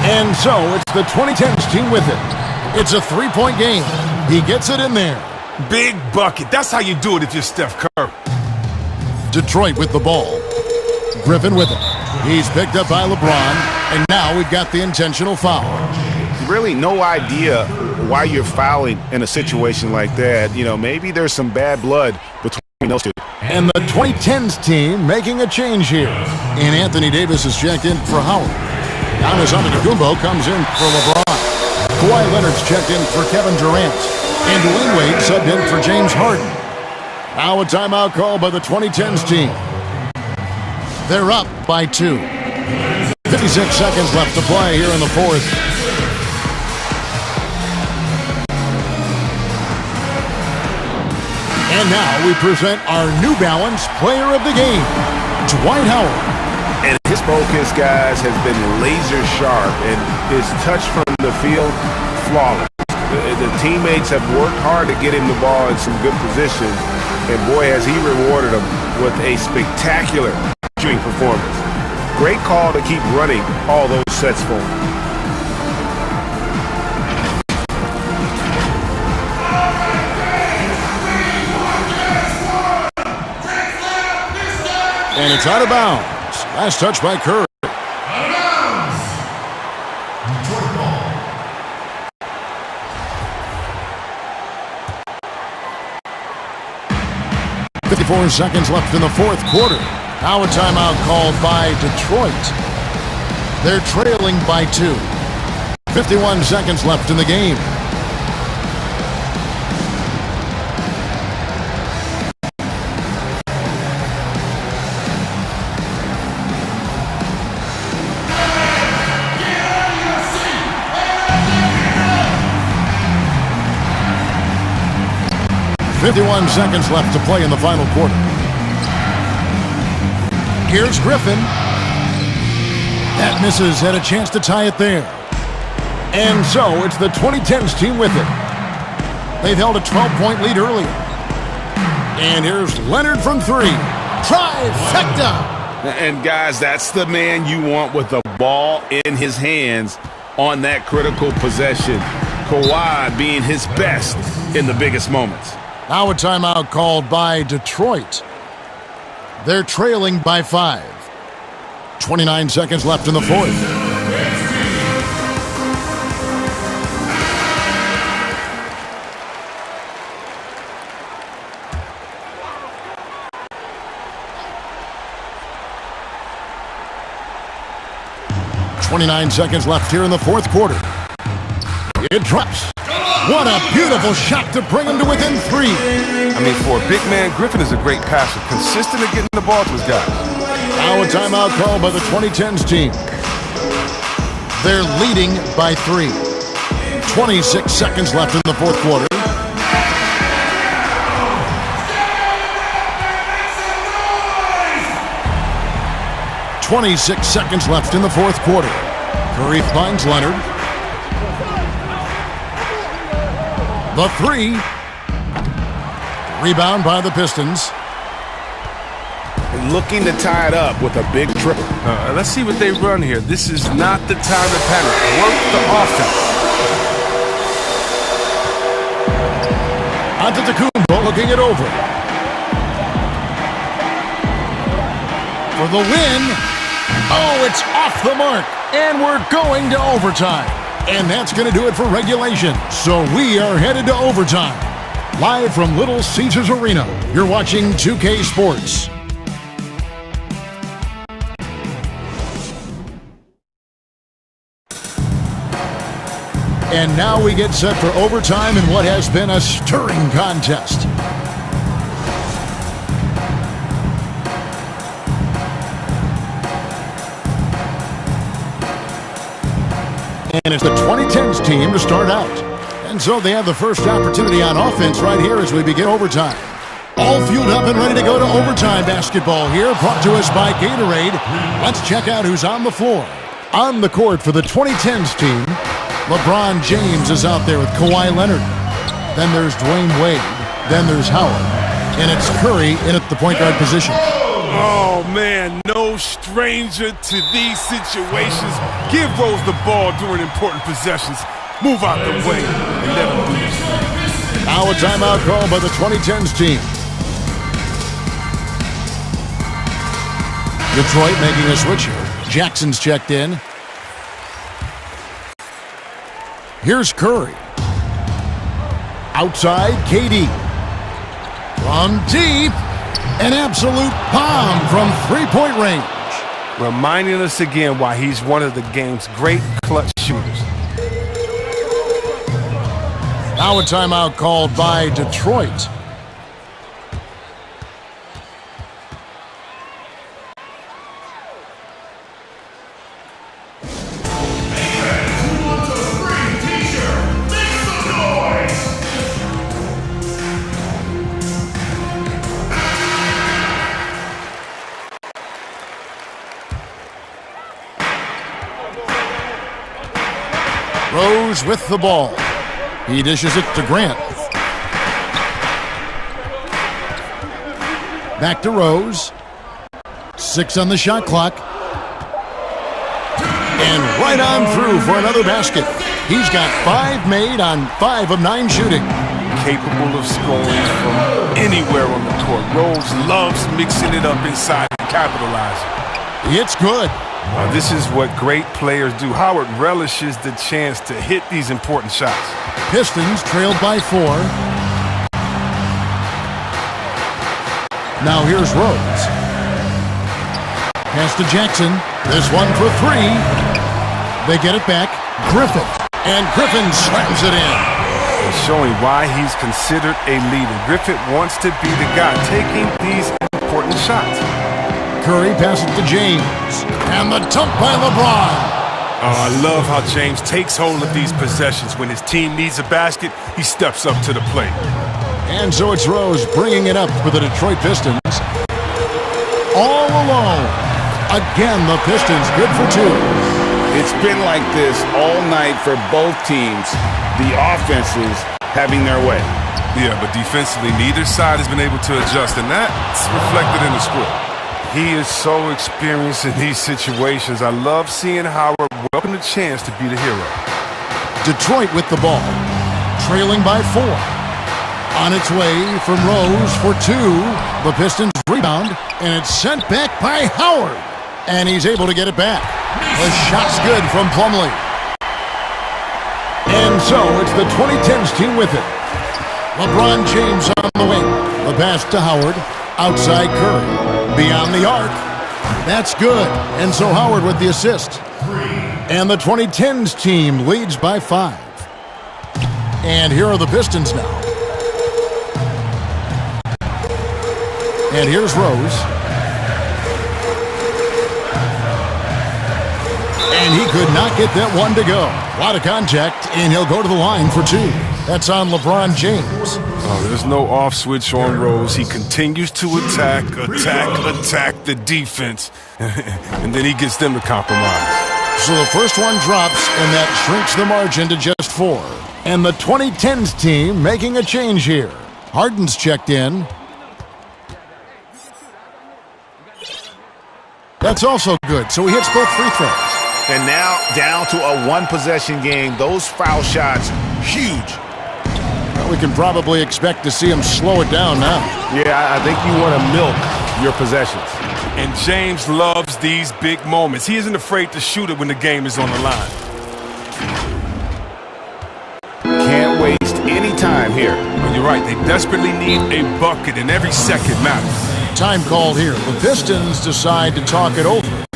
And so it's the 2010s team with it. It's a three-point game. He gets it in there. Big bucket. That's how you do it if you're Steph Curry. Detroit with the ball. Griffin with it. He's picked up by LeBron, and now we've got the intentional foul. Really no idea why you're fouling in a situation like that. You know, maybe there's some bad blood between those two. And the 2010s team making a change here. And Anthony Davis is checked in for Howard. Giannis Antetokounmpo comes in for LeBron. Kawhi Leonard's checked in for Kevin Durant. And Dwayne Wade subbed in for James Harden. Now a timeout call by the 2010s team. They're up by 2. 56 seconds left to play here in the fourth. And now we present our New Balance Player of the Game, Dwight Howard. And his focus, guys, has been laser sharp, and his touch from the field, flawless. The teammates have worked hard to get him the ball in some good positions, and boy, has he rewarded them with a spectacular shooting performance. Great call to keep running all those sets for him. And it's out of bounds. Last touch by Curry. Out of bounds. Detroit ball. .54 seconds left in the fourth quarter. Now a timeout called by Detroit. They're trailing by 2. 51 seconds left in the game. .51 seconds left to play in the final quarter. Here's Griffin. That misses, had a chance to tie it there. And so it's the 2010s team with it. They've held a 12-point lead earlier. And here's Leonard from 3. Trifecta! And guys, that's the man you want with the ball in his hands on that critical possession. Kawhi being his best in the biggest moments. Now a timeout called by Detroit. They're trailing by 5. 29 seconds left in the fourth. .29 seconds left here in the fourth quarter. It drops. What a beautiful shot to bring him to within 3. I mean, for a big man, Griffin is a great passer, consistent at getting the ball to his guys. Now a timeout called by the 2010s team. They're leading by 3. 26 seconds left in the fourth quarter. .26 seconds left in the fourth quarter. Curry finds Leonard. The 3. Rebound by the Pistons. Looking to tie it up with a big triple. Let's see what they run here. This is not the time to panic. Work the offense. Antetokounmpo looking it over. For the win. Oh, it's off the mark. And we're going to overtime. And that's going to do it for regulation. So we are headed to overtime. Live from Little Caesars Arena, you're watching 2K Sports. And now we get set for overtime in what has been a stirring contest. And it's the 2010s team to start out. And so they have the first opportunity on offense right here as we begin overtime. All fueled up and ready to go to overtime basketball here, brought to us by Gatorade. Let's check out who's on the floor. On the court for the 2010s team, LeBron James is out there with Kawhi Leonard. Then there's Dwayne Wade. Then there's Howard. And it's Curry in at the point guard position. Oh, man, no stranger to these situations. Give Rose the ball during important possessions. Move out the way and let him do this. Now a timeout call by the 2010s team. Detroit making a switch here. Jackson's checked in. Here's Curry. Outside, KD. From deep. An absolute bomb from three-point range. Reminding us again why he's one of the game's great clutch shooters. Now a timeout called by Detroit. Rose with the ball. He dishes it to Grant. Back to Rose. 6 on the shot clock. And right on through for another basket. He's got 5 made on 5 of 9 shooting. Capable of scoring from anywhere on the court. Rose loves mixing it up inside and capitalizing. It's good. This is what great players do. Howard relishes the chance to hit these important shots. Pistons trailed by 4. Now here's Rose. Pass to Jackson. This one for 3. They get it back. Griffin. And Griffin slams it in. And showing why he's considered a leader. Griffin wants to be the guy taking these important shots. Curry passes to James. And the dunk by LeBron. Oh, I love how James takes hold of these possessions. When his team needs a basket, he steps up to the plate. And so it's Rose bringing it up for the Detroit Pistons. All alone. Again, the Pistons good for 2. It's been like this all night for both teams. The offenses having their way. Yeah, but defensively, neither side has been able to adjust, and that's reflected in the score. He is so experienced in these situations. I love seeing Howard welcome the chance to be the hero. Detroit with the ball. Trailing by 4. On its way from Rose for 2. The Pistons rebound, and it's sent back by Howard. And he's able to get it back. The shot's good from Plumlee. And so it's the 2010s team with it. LeBron James on the wing. The pass to Howard. Outside Curry. Beyond the arc. That's good. And so Howard with the assist. And the 2010s team leads by 5. And here are the Pistons now. And here's Rose. And he could not get that one to go. A lot of contact, and he'll go to the line for 2. That's on LeBron James. Oh, there's no off switch on Rose. He continues to attack the defense, and then he gets them to compromise. So the first one drops, and that shrinks the margin to just 4. And the 2010s team making a change here. Harden's checked in. That's also good, so he hits both free throws. And now down to a 1-possession game. Those foul shots, huge. Well, we can probably expect to see him slow it down now. Yeah, I think you want to milk your possessions. And James loves these big moments. He isn't afraid to shoot it when the game is on the line. Can't waste any time here. Well, you're right. They desperately need a bucket, and every second matters. Time called here. The Pistons decide to talk it over.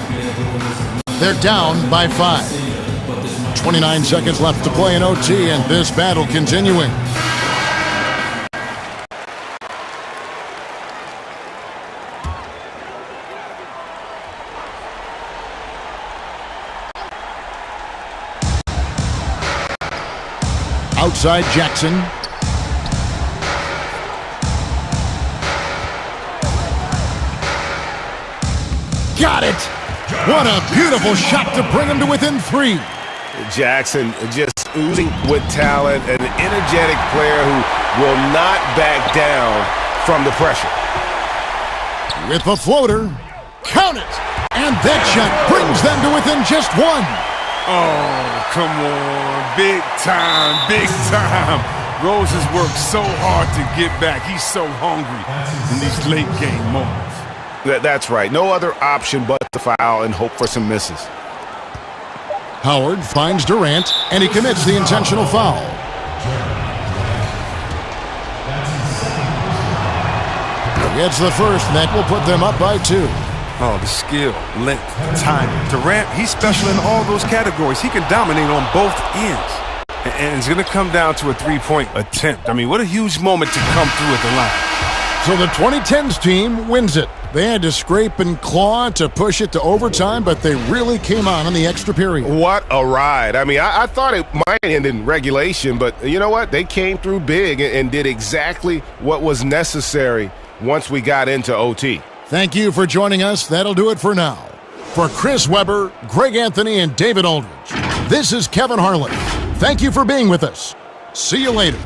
They're down by 5. 29 seconds left to play in OT, and this battle continuing. Outside Jackson. Got it! What a beautiful shot to bring him to within 3. Jackson just oozing with talent, an energetic player who will not back down from the pressure. With the floater, count it! And that shot brings them to within just 1. Oh, come on. Big time, big time. Rose has worked so hard to get back. He's so hungry in these late game moments. That's right. No other option but to foul and hope for some misses. Howard finds Durant, and he commits the intentional foul. He gets the first, and that will put them up by 2. Oh, the skill, length, timing. Durant, he's special in all those categories. He can dominate on both ends. And it's going to come down to a three-point attempt. I mean, what a huge moment to come through at the line. So the 2010s team wins it. They had to scrape and claw to push it to overtime, but they really came on in the extra period. What a ride. I mean, I thought it might end in regulation, but you know what? They came through big and did exactly what was necessary once we got into OT. Thank you for joining us. That'll do it for now. For Chris Webber, Greg Anthony, and David Aldridge, this is Kevin Harlan. Thank you for being with us. See you later.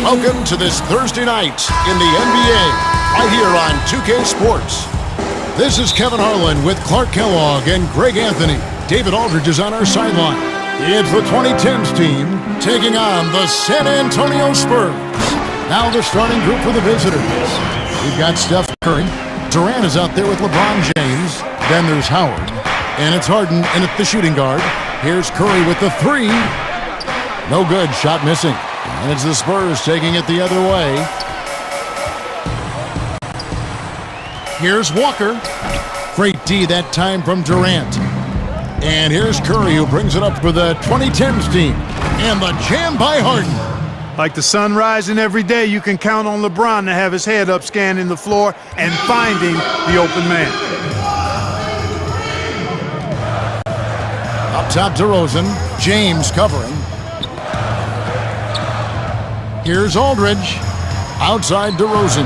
Welcome to this Thursday night in the NBA, right here on 2K Sports. This is Kevin Harlan with Clark Kellogg and Greg Anthony. David Aldridge is on our sideline. It's the 2010s team taking on the San Antonio Spurs. Now the starting group for the visitors. We've got Steph Curry. Durant is out there with LeBron James. Then there's Howard. And it's Harden in at the shooting guard. Here's Curry with the three. No good, shot missing. And it's the Spurs taking it the other way. Here's Walker. Great D that time from Durant. And here's Curry, who brings it up for the 2010s team. And the jam by Harden. Like the sun rising every day, you can count on LeBron to have his head up scanning the floor and finding the open man. Up top, DeRozan. James covering. Here's Aldridge. Outside DeRozan.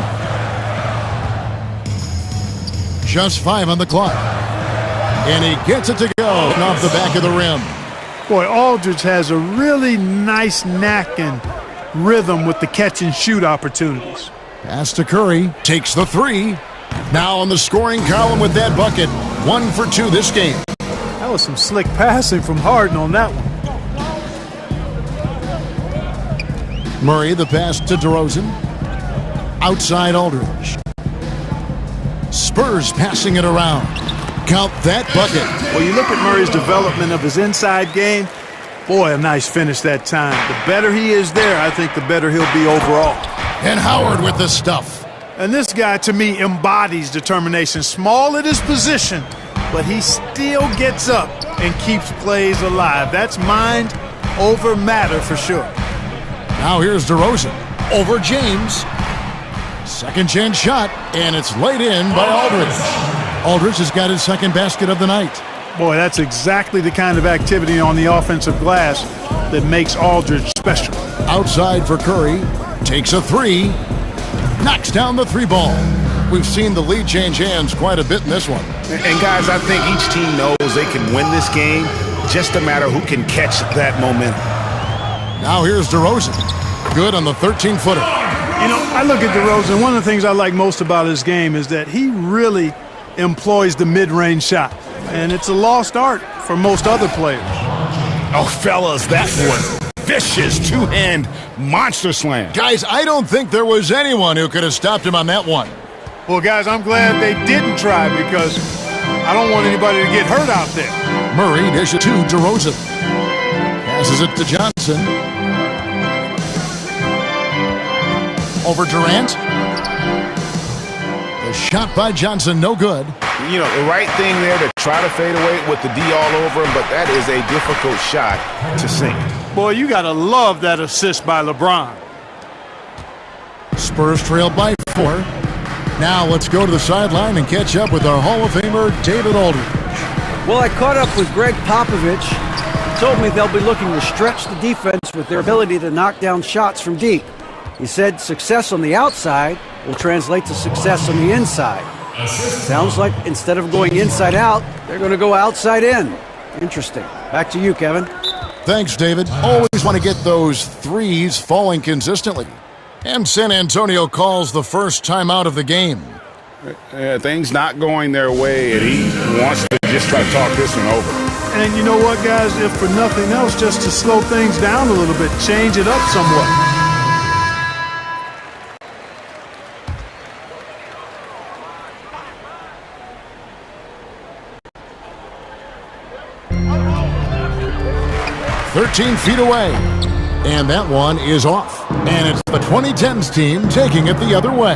Just 5 on the clock. And he gets it to go off the back of the rim. Boy, Aldridge has a really nice knack and rhythm with the catch and shoot opportunities. Pass to Curry. Takes the three. Now on the scoring column with that bucket. 1 for 2 this game. That was some slick passing from Harden on that one. Murray, the pass to DeRozan. Outside Aldridge. Spurs passing it around. Count that bucket. Well, you look at Murray's development of his inside game. Boy, a nice finish that time. The better he is there, I think the better he'll be overall. And Howard with the stuff. And this guy, to me, embodies determination. Small at his position, but he still gets up and keeps plays alive. That's mind over matter for sure. Now here's DeRozan over James. Second chance shot, and it's laid in by Aldridge. Aldridge has got his second basket of the night. Boy, that's exactly the kind of activity on the offensive glass that makes Aldridge special. Outside for Curry. Takes a three. Knocks down the three ball. We've seen the lead change hands quite a bit in this one. And guys, I think each team knows they can win this game. Just a matter who can catch that momentum. Now here's DeRozan. Good on the 13-footer. You know, I look at DeRozan. One of the things I like most about his game is that he really employs the mid-range shot. And it's a lost art for most other players. Oh, fellas, that was vicious two-hand monster slam. Guys, I don't think there was anyone who could have stopped him on that one. Well, guys, I'm glad they didn't try because I don't want anybody to get hurt out there. Murray dishes to DeRozan. Passes it to Johnson. Over Durant. The shot by Johnson, no good. You know, the right thing there to try to fade away with the D all over him, but that is a difficult shot to sink. Boy, you got to love that assist by LeBron. Spurs trailed by 4. Now let's go to the sideline and catch up with our Hall of Famer, David Aldridge. Well, I caught up with Greg Popovich. He told me they'll be looking to stretch the defense with their ability to knock down shots from deep. He said success on the outside will translate to success on the inside. Sounds like instead of going inside out, they're going to go outside in. Interesting. Back to you, Kevin. Thanks, David. Always want to get those threes falling consistently. And San Antonio calls the first timeout of the game. Things not going their way, and he wants to just try to talk this one over. And you know what, guys? If for nothing else, just to slow things down a little bit, change it up somewhat. "13 feet away." And that one is off. And it's the 2010s team taking it the other way.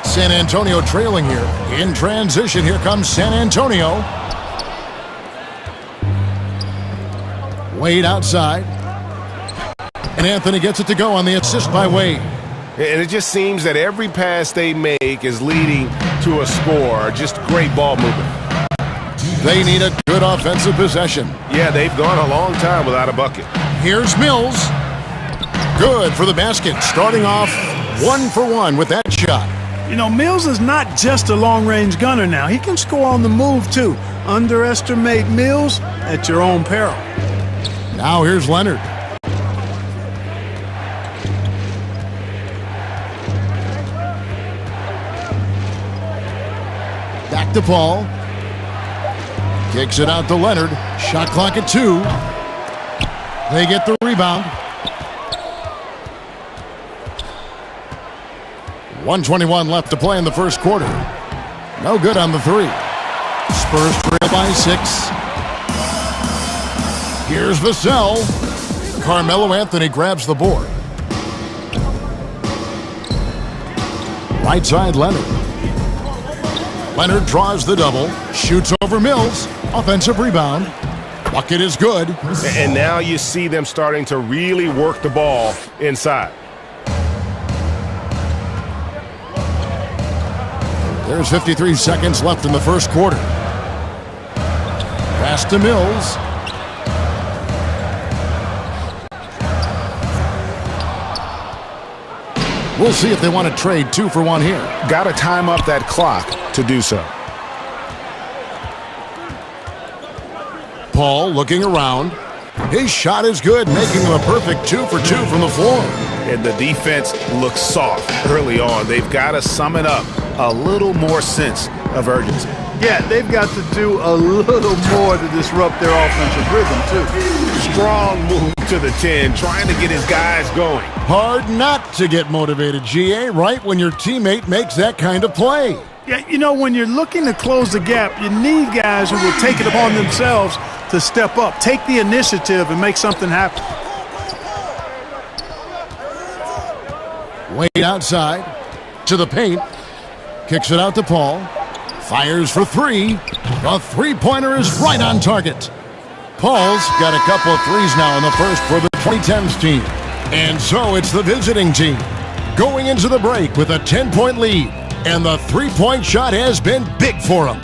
San Antonio trailing here. In transition, here comes San Antonio. Wade outside. And Anthony gets it to go on the assist by Wade. And it just seems that every pass they make is leading to a score. Just great ball movement. They need a good offensive possession. Yeah, they've gone a long time without a bucket. Here's Mills. Good for the basket. Starting off 1 for 1 with that shot. You know, Mills is not just a long-range gunner now. He can score on the move, too. Underestimate Mills at your own peril. Now here's Leonard. Back to Paul. Kicks it out to Leonard. Shot clock at 2. They get the rebound. 1:21 left to play in the first quarter. No good on the 3. Spurs trail by 6. Here's Vassell. Carmelo Anthony grabs the board. Right side, Leonard. Leonard draws the double. Shoots over Mills. Offensive rebound. Bucket is good. And now you see them starting to really work the ball inside. There's 53 seconds left in the first quarter. Pass to Mills. We'll see if they want to trade 2 for 1 here. Got to time up that clock to do so. Paul looking around. His shot is good, making him a perfect 2 for 2 from the floor. And the defense looks soft early on. They've got to sum it up. A little more sense of urgency. Yeah, they've got to do a little more to disrupt their offensive rhythm, too. Strong move to the 10, trying to get his guys going. Hard not to get motivated, GA, right when your teammate makes that kind of play. Yeah, you know, when you're looking to close the gap, you need guys who will take it upon themselves to step up, take the initiative, and make something happen. Wade outside to the paint. Kicks it out to Paul. Fires for 3. The three-pointer is right on target. Paul's got a couple of threes now in the first for the 2010s team. And so it's the visiting team going into the break with a 10-point lead. And the three-point shot has been big for them.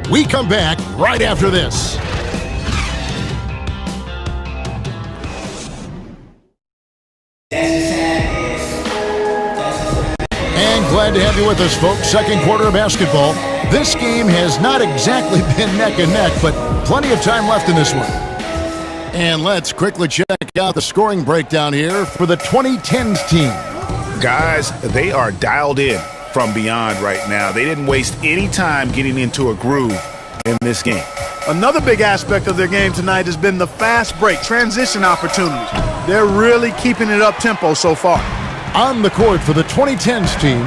We come back right after this. And glad to have you with us, folks. Second quarter of basketball. This game has not exactly been neck and neck, but plenty of time left in this one. And let's quickly check out the scoring breakdown here for the 2010s team. Guys, they are dialed in from beyond right now. They didn't waste any time getting into a groove in this game. Another big aspect of their game tonight has been the fast break, transition opportunities. They're really keeping it up-tempo so far. On the court for the 2010s team,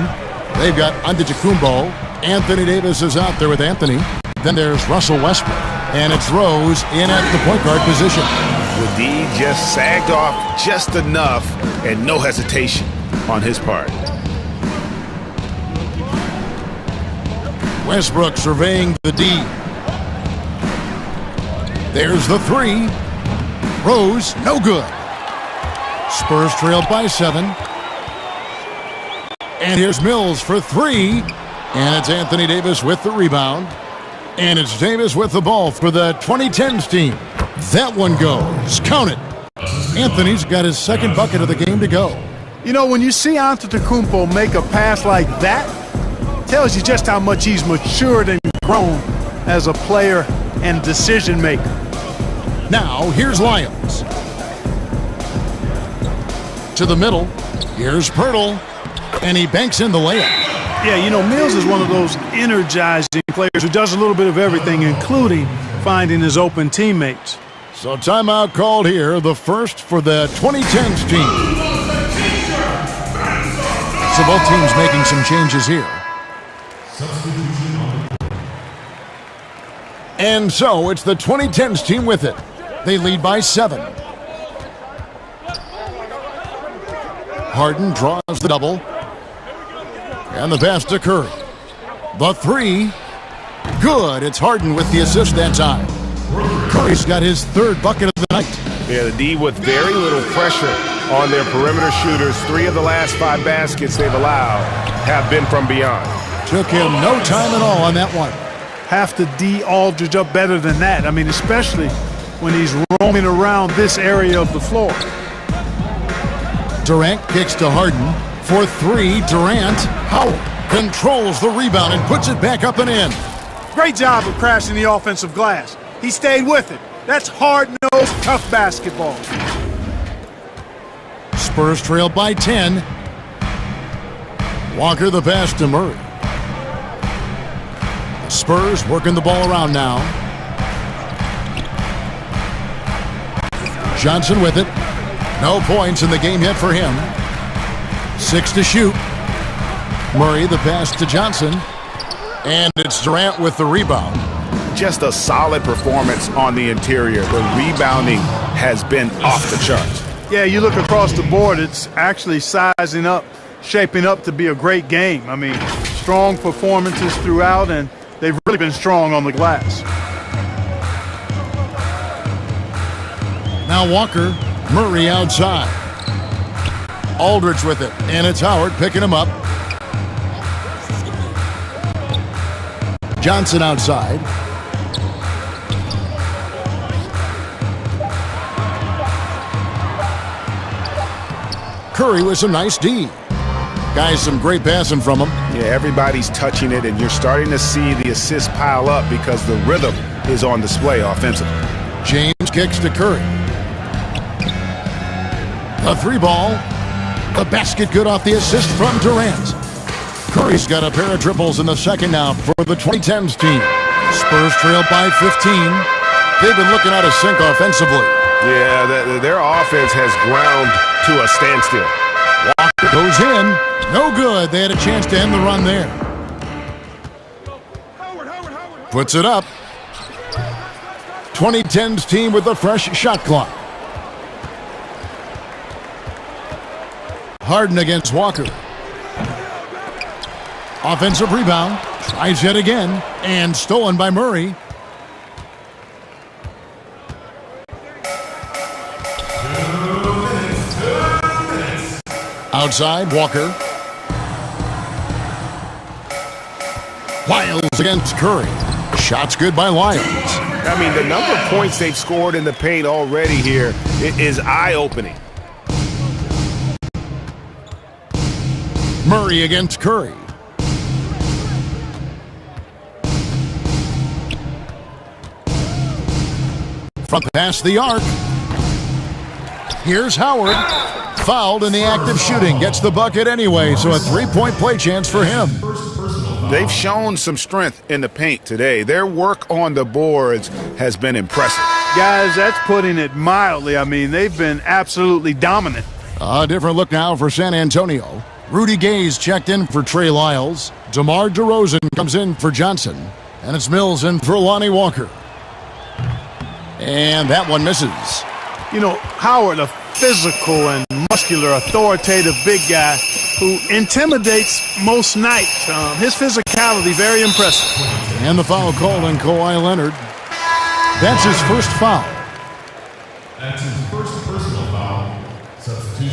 they've got Antetokounmpo. Anthony Davis is out there with Anthony. Then there's Russell Westbrook. And it's Rose in at the point guard position. The D just sagged off just enough and no hesitation on his part. Westbrook surveying the D. There's the 3. Rose, no good. Spurs trailed by 7. And here's Mills for 3. And it's Anthony Davis with the rebound. And it's Davis with the ball for the 2010s team. That one goes. Count it. Anthony's got his second bucket of the game to go. You know, when you see Antetokounmpo make a pass like that, it tells you just how much he's matured and grown as a player and decision maker. Now, here's Lyons. To the middle. Here's Pirtle. And he banks in the layup. Yeah, you know, Mills is one of those energizing players who does a little bit of everything, including finding his open teammates. So timeout called here, the first for the 2010s team. So both teams making some changes here. And so it's the 2010s team with it. They lead by 7. Harden draws the double. And the pass to Curry. The 3. Good. It's Harden with the assist that time. Curry's got his third bucket of the night. Yeah, the D with very little pressure on their perimeter shooters. 3 of the last 5 baskets they've allowed have been from beyond. Took him no time at all on that one. Have to D Aldridge up better than that. I mean, especially when he's roaming around this area of the floor. Durant kicks to Harden. For 3, Durant. Howard controls the rebound and puts it back up and in. Great job of crashing the offensive glass. He stayed with it. That's hard-nosed, tough basketball. Spurs trail by 10. Walker the pass to Murray. The Spurs working the ball around now. Johnson with it. No points in the game yet for him. 6 to shoot. Murray the pass to Johnson. And it's Durant with the rebound. Just a solid performance on the interior. The rebounding has been off the charts. Yeah, you look across the board, it's actually sizing up, shaping up to be a great game. I mean, strong performances throughout, and they've really been strong on the glass. Now Walker, Murray outside. Aldridge with it, and it's Howard picking him up. Johnson outside. Curry with some nice D. Guys, some great passing from him. Yeah, everybody's touching it, and you're starting to see the assists pile up because the rhythm is on display offensively. James kicks to Curry. A 3 ball. The basket good off the assist from Durant. Curry's got a pair of triples in the second now for the 2010s team. Spurs trail by 15. They've been looking out of sync offensively. Yeah, their offense has ground to a standstill. Walker goes in. No good. They had a chance to end the run there. Puts it up. 2010s team with a fresh shot clock. Harden against Walker. Offensive rebound. Tries yet again. And stolen by Murray. Outside, Walker. Lyles against Curry. Shots good by Lyles. I mean, the number of points they've scored in the paint already here is eye-opening. Murray against Curry. From past the arc. Here's Howard. Fouled in the act of shooting. Gets the bucket anyway, so a 3-point play chance for him. They've shown some strength in the paint today. Their work on the boards has been impressive. Guys, that's putting it mildly. I mean, they've been absolutely dominant. A different look now for San Antonio. Rudy Gay's checked in for Trey Lyles. DeMar DeRozan comes in for Johnson. And it's Mills in for Lonnie Walker. And that one misses. You know, Howard, a physical and muscular, authoritative big guy who intimidates most nights. His physicality, very impressive. And the foul called on Kawhi Leonard. That's his first foul. That's his first personal foul. Substitution.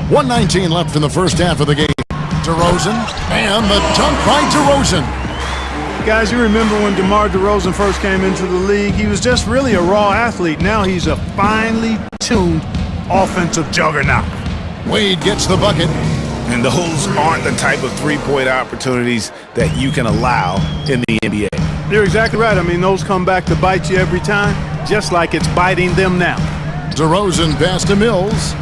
1:19 left in the first half of the game. DeRozan, and the dunk by DeRozan. Guys, you remember when DeMar DeRozan first came into the league? He was just really a raw athlete. Now he's a finely tuned offensive juggernaut. Wade gets the bucket. And those aren't the type of three-point opportunities that you can allow in the NBA. You're exactly right. I mean, those come back to bite you every time, just like it's biting them now. DeRozan pass to Mills.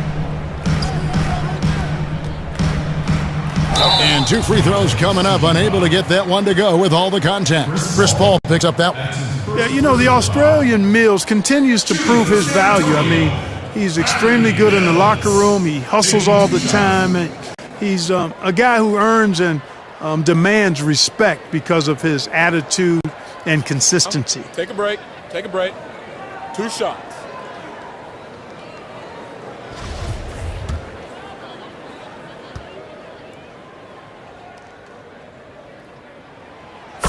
And 2 free throws coming up, unable to get that one to go with all the contact. Chris Paul picks up that one. Yeah, you know, the Australian Mills continues to prove his value. I mean, he's extremely good in the locker room. He hustles all the time. And he's a guy who earns and demands respect because of his attitude and consistency. Take a break. Take a break. 2 shots.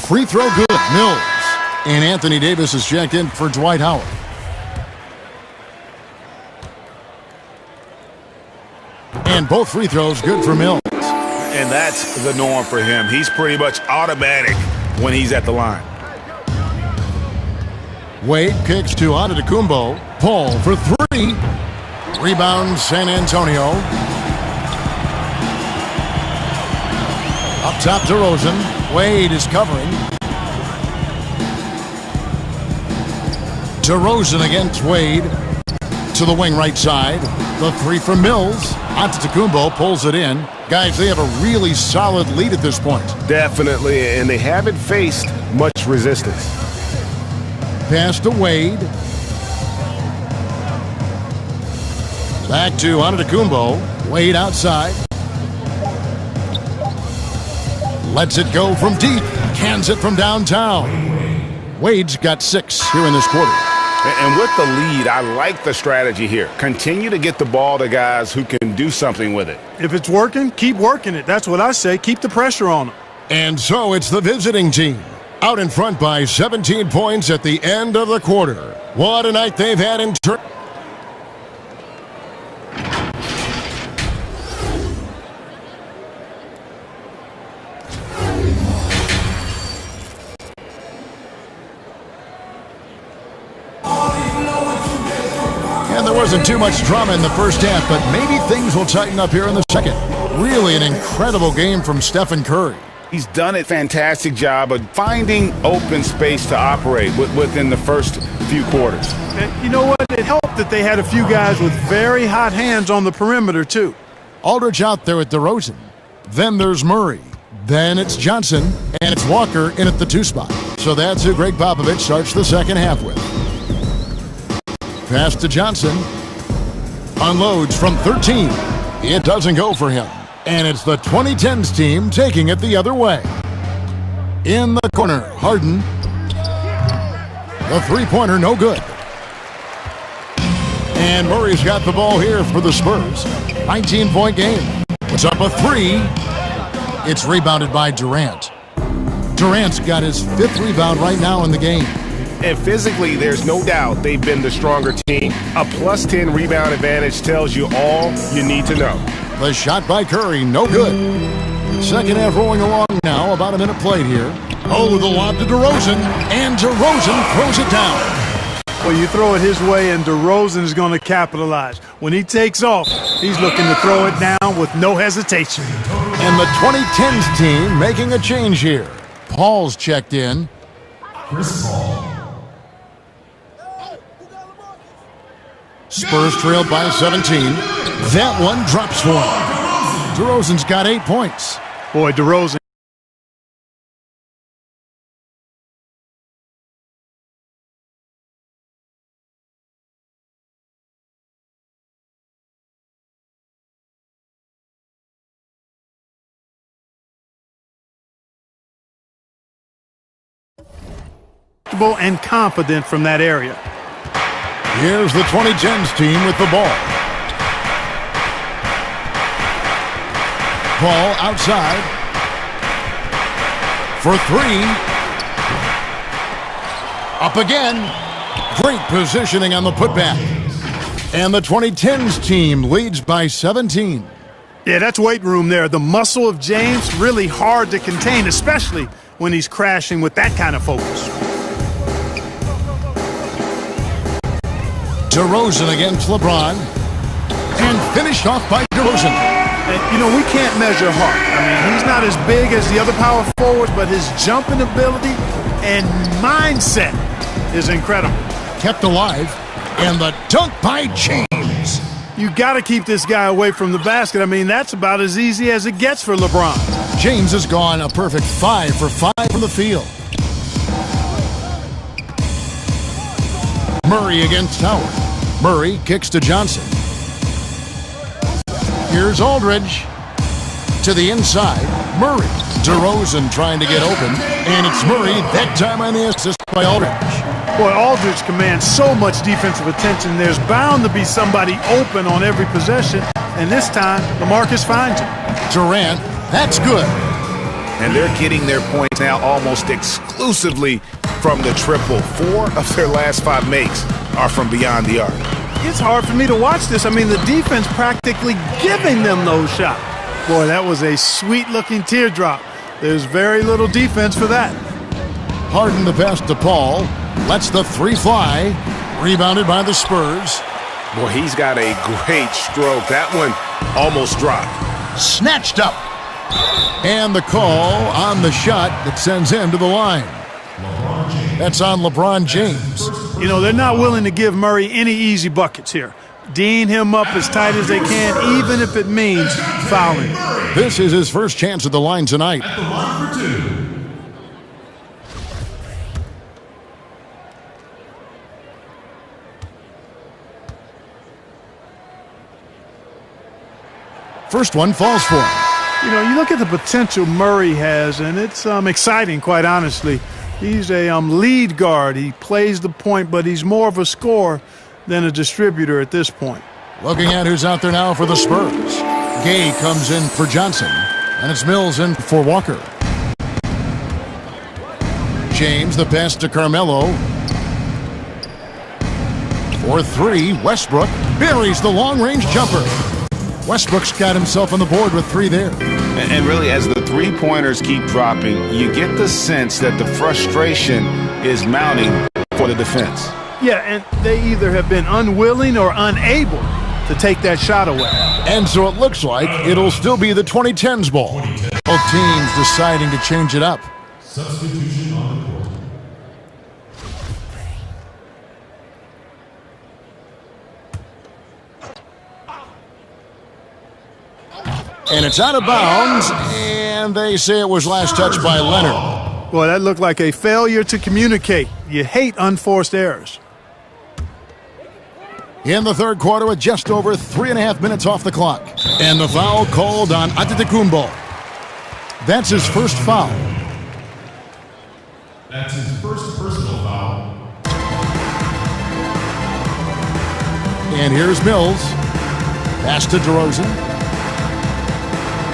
Free throw good, Mills. And Anthony Davis is checked in for Dwight Howard. And both free throws good for Mills. And that's the norm for him. He's pretty much automatic when he's at the line. Wade kicks to Antetokounmpo. Paul for 3. Rebound San Antonio. Up top DeRozan. Wade is covering. DeRozan against Wade. To the wing right side. The 3 from Mills. Antetokounmpo pulls it in. Guys, they have a really solid lead at this point. Definitely, and they haven't faced much resistance. Pass to Wade. Back to Antetokounmpo. Wade outside. Lets it go from deep. Cans it from downtown. Wade's got 6 here in this quarter. And with the lead, I like the strategy here. Continue to get the ball to guys who can do something with it. If it's working, keep working it. That's what I say. Keep the pressure on them. And so it's the visiting team. Out in front by 17 points at the end of the quarter. What a night they've had in turn. And there wasn't too much drama in the first half, but maybe things will tighten up here in the second. Really an incredible game from Stephen Curry. He's done a fantastic job of finding open space to operate within the first few quarters. And you know what? It helped that they had a few guys with very hot hands on the perimeter, too. Aldridge out there with DeRozan. Then there's Murray. Then it's Johnson. And it's Walker in at the 2 spot. So that's who Greg Popovich starts the second half with. Pass to Johnson. Unloads from 13. It doesn't go for him. And it's the 2010s team taking it the other way. In the corner, Harden. The 3-pointer, no good. And Murray's got the ball here for the Spurs. 19-point game. It's up a 3. It's rebounded by Durant. Durant's got his 5th rebound right now in the game. And physically, there's no doubt they've been the stronger team. A +10 rebound advantage tells you all you need to know. The shot by Curry, no good. Second half rolling along now, about a minute played here. Oh, the lob to DeRozan, and DeRozan throws it down. Well, you throw it his way, and DeRozan is going to capitalize. When he takes off, he's looking to throw it down with no hesitation. And the 2010s team making a change here. Paul's checked in. Chris Paul. Spurs trailed by 17. That one drops for him. DeRozan's got 8 points. Boy, DeRozan. And confident from that area. Here's the 2010s team with the ball. Ball outside. For 3. Up again. Great positioning on the putback. And the 2010s team leads by 17. Yeah, that's weight room there. The muscle of James, really hard to contain, especially when he's crashing with that kind of focus. DeRozan against LeBron. And finished off by DeRozan. And, you know, we can't measure Hart. I mean, he's not as big as the other power forwards, but his jumping ability and mindset is incredible. Kept alive. And the dunk by James. You got to keep this guy away from the basket. I mean, that's about as easy as it gets for LeBron. James has gone a perfect 5 for 5 from the field. Murray against Howard. Murray kicks to Johnson. Here's Aldridge. To the inside. Murray. DeRozan trying to get open. And it's Murray, that time on the assist by Aldridge. Boy, Aldridge commands so much defensive attention. There's bound to be somebody open on every possession. And this time, LaMarcus finds him. Durant, that's good. And they're getting their points now almost exclusively from the triple. 4 of their last 5 makes are from beyond the arc. It's hard for me to watch this. I mean, the defense practically giving them those shots. Boy, that was a sweet-looking teardrop. There's very little defense for that. Harden the pass to Paul. Lets the 3 fly. Rebounded by the Spurs. Boy, he's got a great stroke. That one almost dropped. Snatched up. And the call on the shot that sends him to the line. That's on LeBron James. You know, they're not willing to give Murray any easy buckets here. D'ing him up as tight as they can, even if it means fouling. This is his first chance at the line tonight. At the line for 2. First one falls for him. You know, you look at the potential Murray has, and it's exciting, quite honestly. He's a lead guard. He plays the point, but he's more of a scorer than a distributor at this point. Looking at who's out there now for the Spurs. Gay comes in for Johnson, and it's Mills in for Walker. James, the pass to Carmelo. For 3, Westbrook buries the long-range jumper. Westbrook's got himself on the board with 3 there. And really, as the three-pointers keep dropping, you get the sense that the frustration is mounting for the defense. Yeah, and they either have been unwilling or unable to take that shot away. And so it looks like it'll still be the 2010s ball. Both teams deciding to change it up. Substitution on the court. And it's out of bounds, and they say it was last touched by Leonard. Boy, that looked like a failure to communicate. You hate unforced errors. In the third quarter with just over 3.5 minutes off the clock. And the foul called on Antetokounmpo. That's his first foul. That's his first personal foul. And here's Mills. Pass to DeRozan.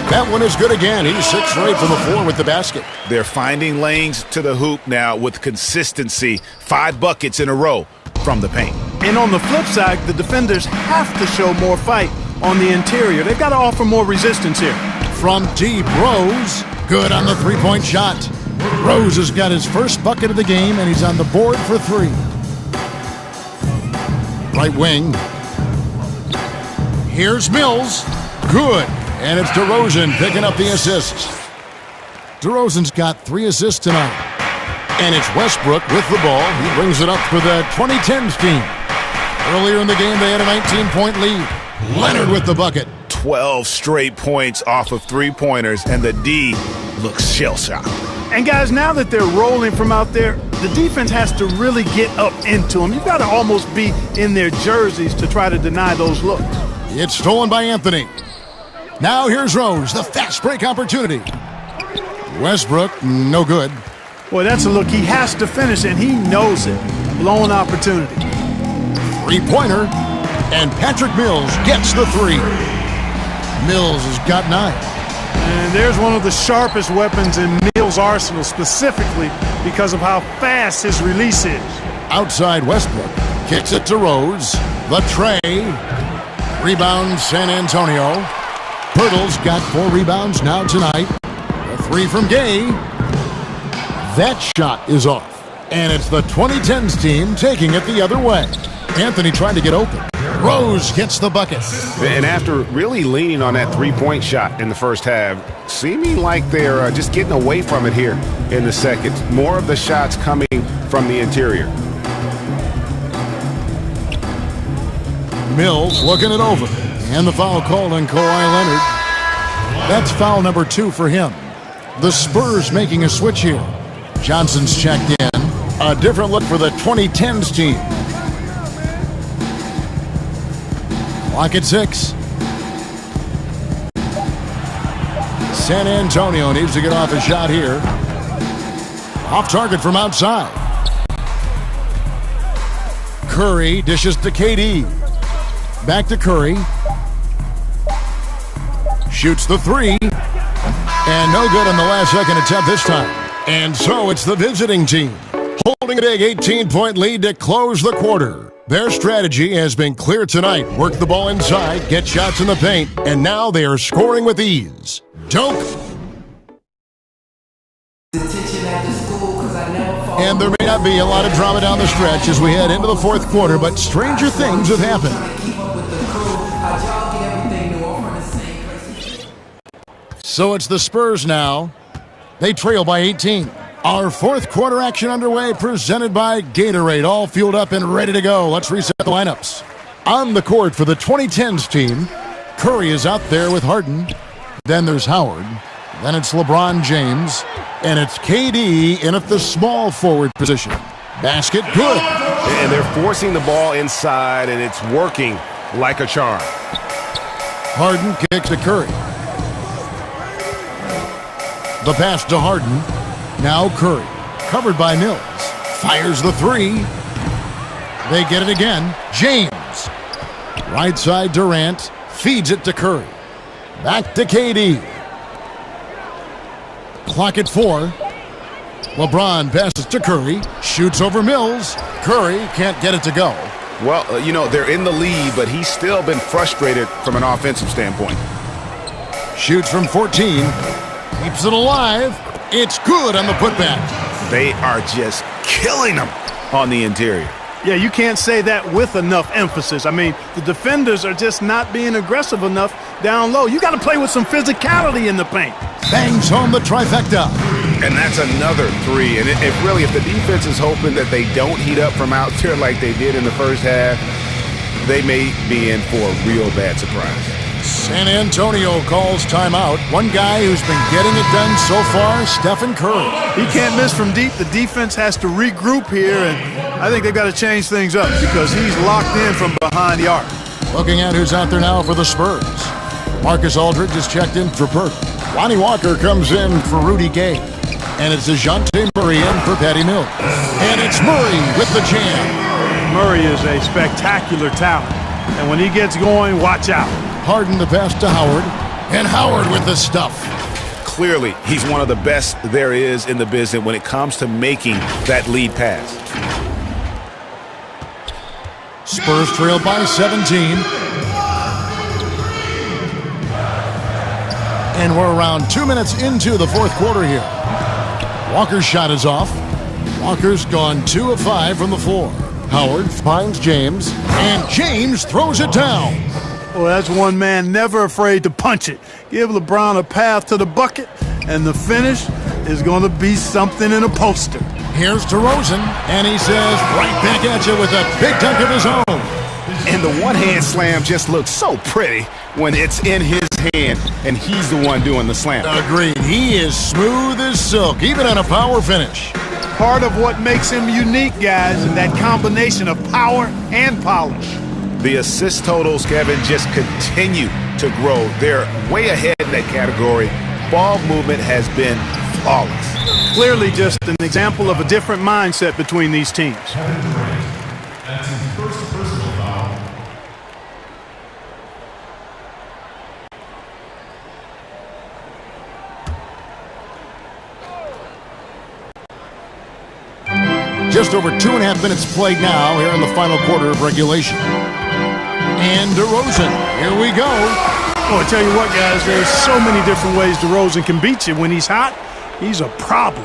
That one is good again. He's 6 for 8 from the floor with the basket. They're finding lanes to the hoop now with consistency. 5 buckets in a row from the paint. And on the flip side, the defenders have to show more fight on the interior. They've got to offer more resistance here. From deep, Rose. Good on the 3-point shot. Rose has got his first bucket of the game, and he's on the board for 3. Right wing. Here's Mills. Good. And it's DeRozan picking up the assists. DeRozan's got 3 assists tonight. And it's Westbrook with the ball. He brings it up for the 2010s team. Earlier in the game, they had a 19-point lead. Leonard with the bucket. 12 straight points off of 3-pointers, and the D looks shell-shocked. And guys, now that they're rolling from out there, the defense has to really get up into them. You've got to almost be in their jerseys to try to deny those looks. It's stolen by Anthony. Now here's Rose, the fast break opportunity. Westbrook, no good. Boy, that's a look he has to finish, and he knows it. Blown opportunity. 3-pointer, and Patrick Mills gets the 3. Mills has got 9. And there's one of the sharpest weapons in Mills' arsenal, specifically because of how fast his release is. Outside Westbrook, kicks it to Rose. The tray. Rebound San Antonio. Pirtle's got 4 rebounds now tonight. A 3 from Gay. That shot is off. And it's the 2010s team taking it the other way. Anthony trying to get open. Rose gets the bucket. And after really leaning on that three-point shot in the first half, seeming like they're just getting away from it here in the second. More of the shots coming from the interior. Mills looking it over. And the foul called on Kawhi Leonard. That's foul number 2 for him. The Spurs making a switch here. Johnson's checked in. A different look for the 2010s team. Clock at 6. San Antonio needs to get off a shot here. Off target from outside. Curry dishes to KD. Back to Curry. Shoots the 3. And no good on the last second attempt this time. And so it's the visiting team holding a big 18-point lead to close the quarter. Their strategy has been clear tonight. Work the ball inside, get shots in the paint, and now they are scoring with ease. Doak. And there may not be a lot of drama down the stretch as we head into the fourth quarter, but stranger things have happened. So it's the Spurs now. They trail by 18. Our fourth quarter action underway, presented by Gatorade. All fueled up and ready to go. Let's reset the lineups. On the court for the 2010s team, Curry is out there with Harden. Then there's Howard. Then it's LeBron James. And it's KD in at the small forward position. Basket good. And they're forcing the ball inside, and it's working like a charm. Harden kicks to Curry. The pass to Harden. Now Curry, covered by Mills. Fires the 3. They get it again. James. Right side Durant. Feeds it to Curry. Back to KD. Clock at 4. LeBron passes to Curry. Shoots over Mills. Curry can't get it to go. Well, they're in the lead, but he's still been frustrated from an offensive standpoint. Shoots from 14. Keeps it alive. It's good on the putback. They are just killing them on the interior. Yeah, you can't say that with enough emphasis. I mean, the defenders are just not being aggressive enough down low. You got to play with some physicality in the paint. Bangs home the trifecta. And that's another 3. And if the defense is hoping that they don't heat up from out there like they did in the first half, they may be in for a real bad surprise. San Antonio calls timeout. One guy who's been getting it done so far, Stephen Curry. He can't miss from deep. The defense has to regroup here, and I think they've got to change things up because he's locked in from behind the arc. Looking at who's out there now for the Spurs. Marcus Aldridge is checked in for Burke. Lonnie Walker comes in for Rudy Gay. And it's DeJounte Murray in for Patty Mills. And it's Murray with the jam. Murray is a spectacular talent, and when he gets going, watch out. Harden the pass to Howard, and Howard with the stuff. Clearly, he's one of the best there is in the business when it comes to making that lead pass. Spurs trail by 17. And we're around 2 minutes into the fourth quarter here. Walker's shot is off. Walker's gone 2 of 5 from the floor. Howard finds James, and James throws it down. Well, that's one man never afraid to punch it. Give LeBron a path to the bucket, and the finish is going to be something in a poster. Here's DeRozan, and he says right back at you with a big dunk of his own. And the one-hand slam just looks so pretty when it's in his hand, and he's the one doing the slam. Agreed. He is smooth as silk, even on a power finish. Part of what makes him unique, guys, is that combination of power and polish. The assist totals, Kevin, just continue to grow. They're way ahead in that category. Ball movement has been flawless. Clearly just an example of a different mindset between these teams. That's his first personal foul. Just over 2.5 minutes played now here in the final quarter of regulation. And DeRozan, here we go. Oh, I tell you what, guys, there's so many different ways DeRozan can beat you. When he's hot, he's a problem.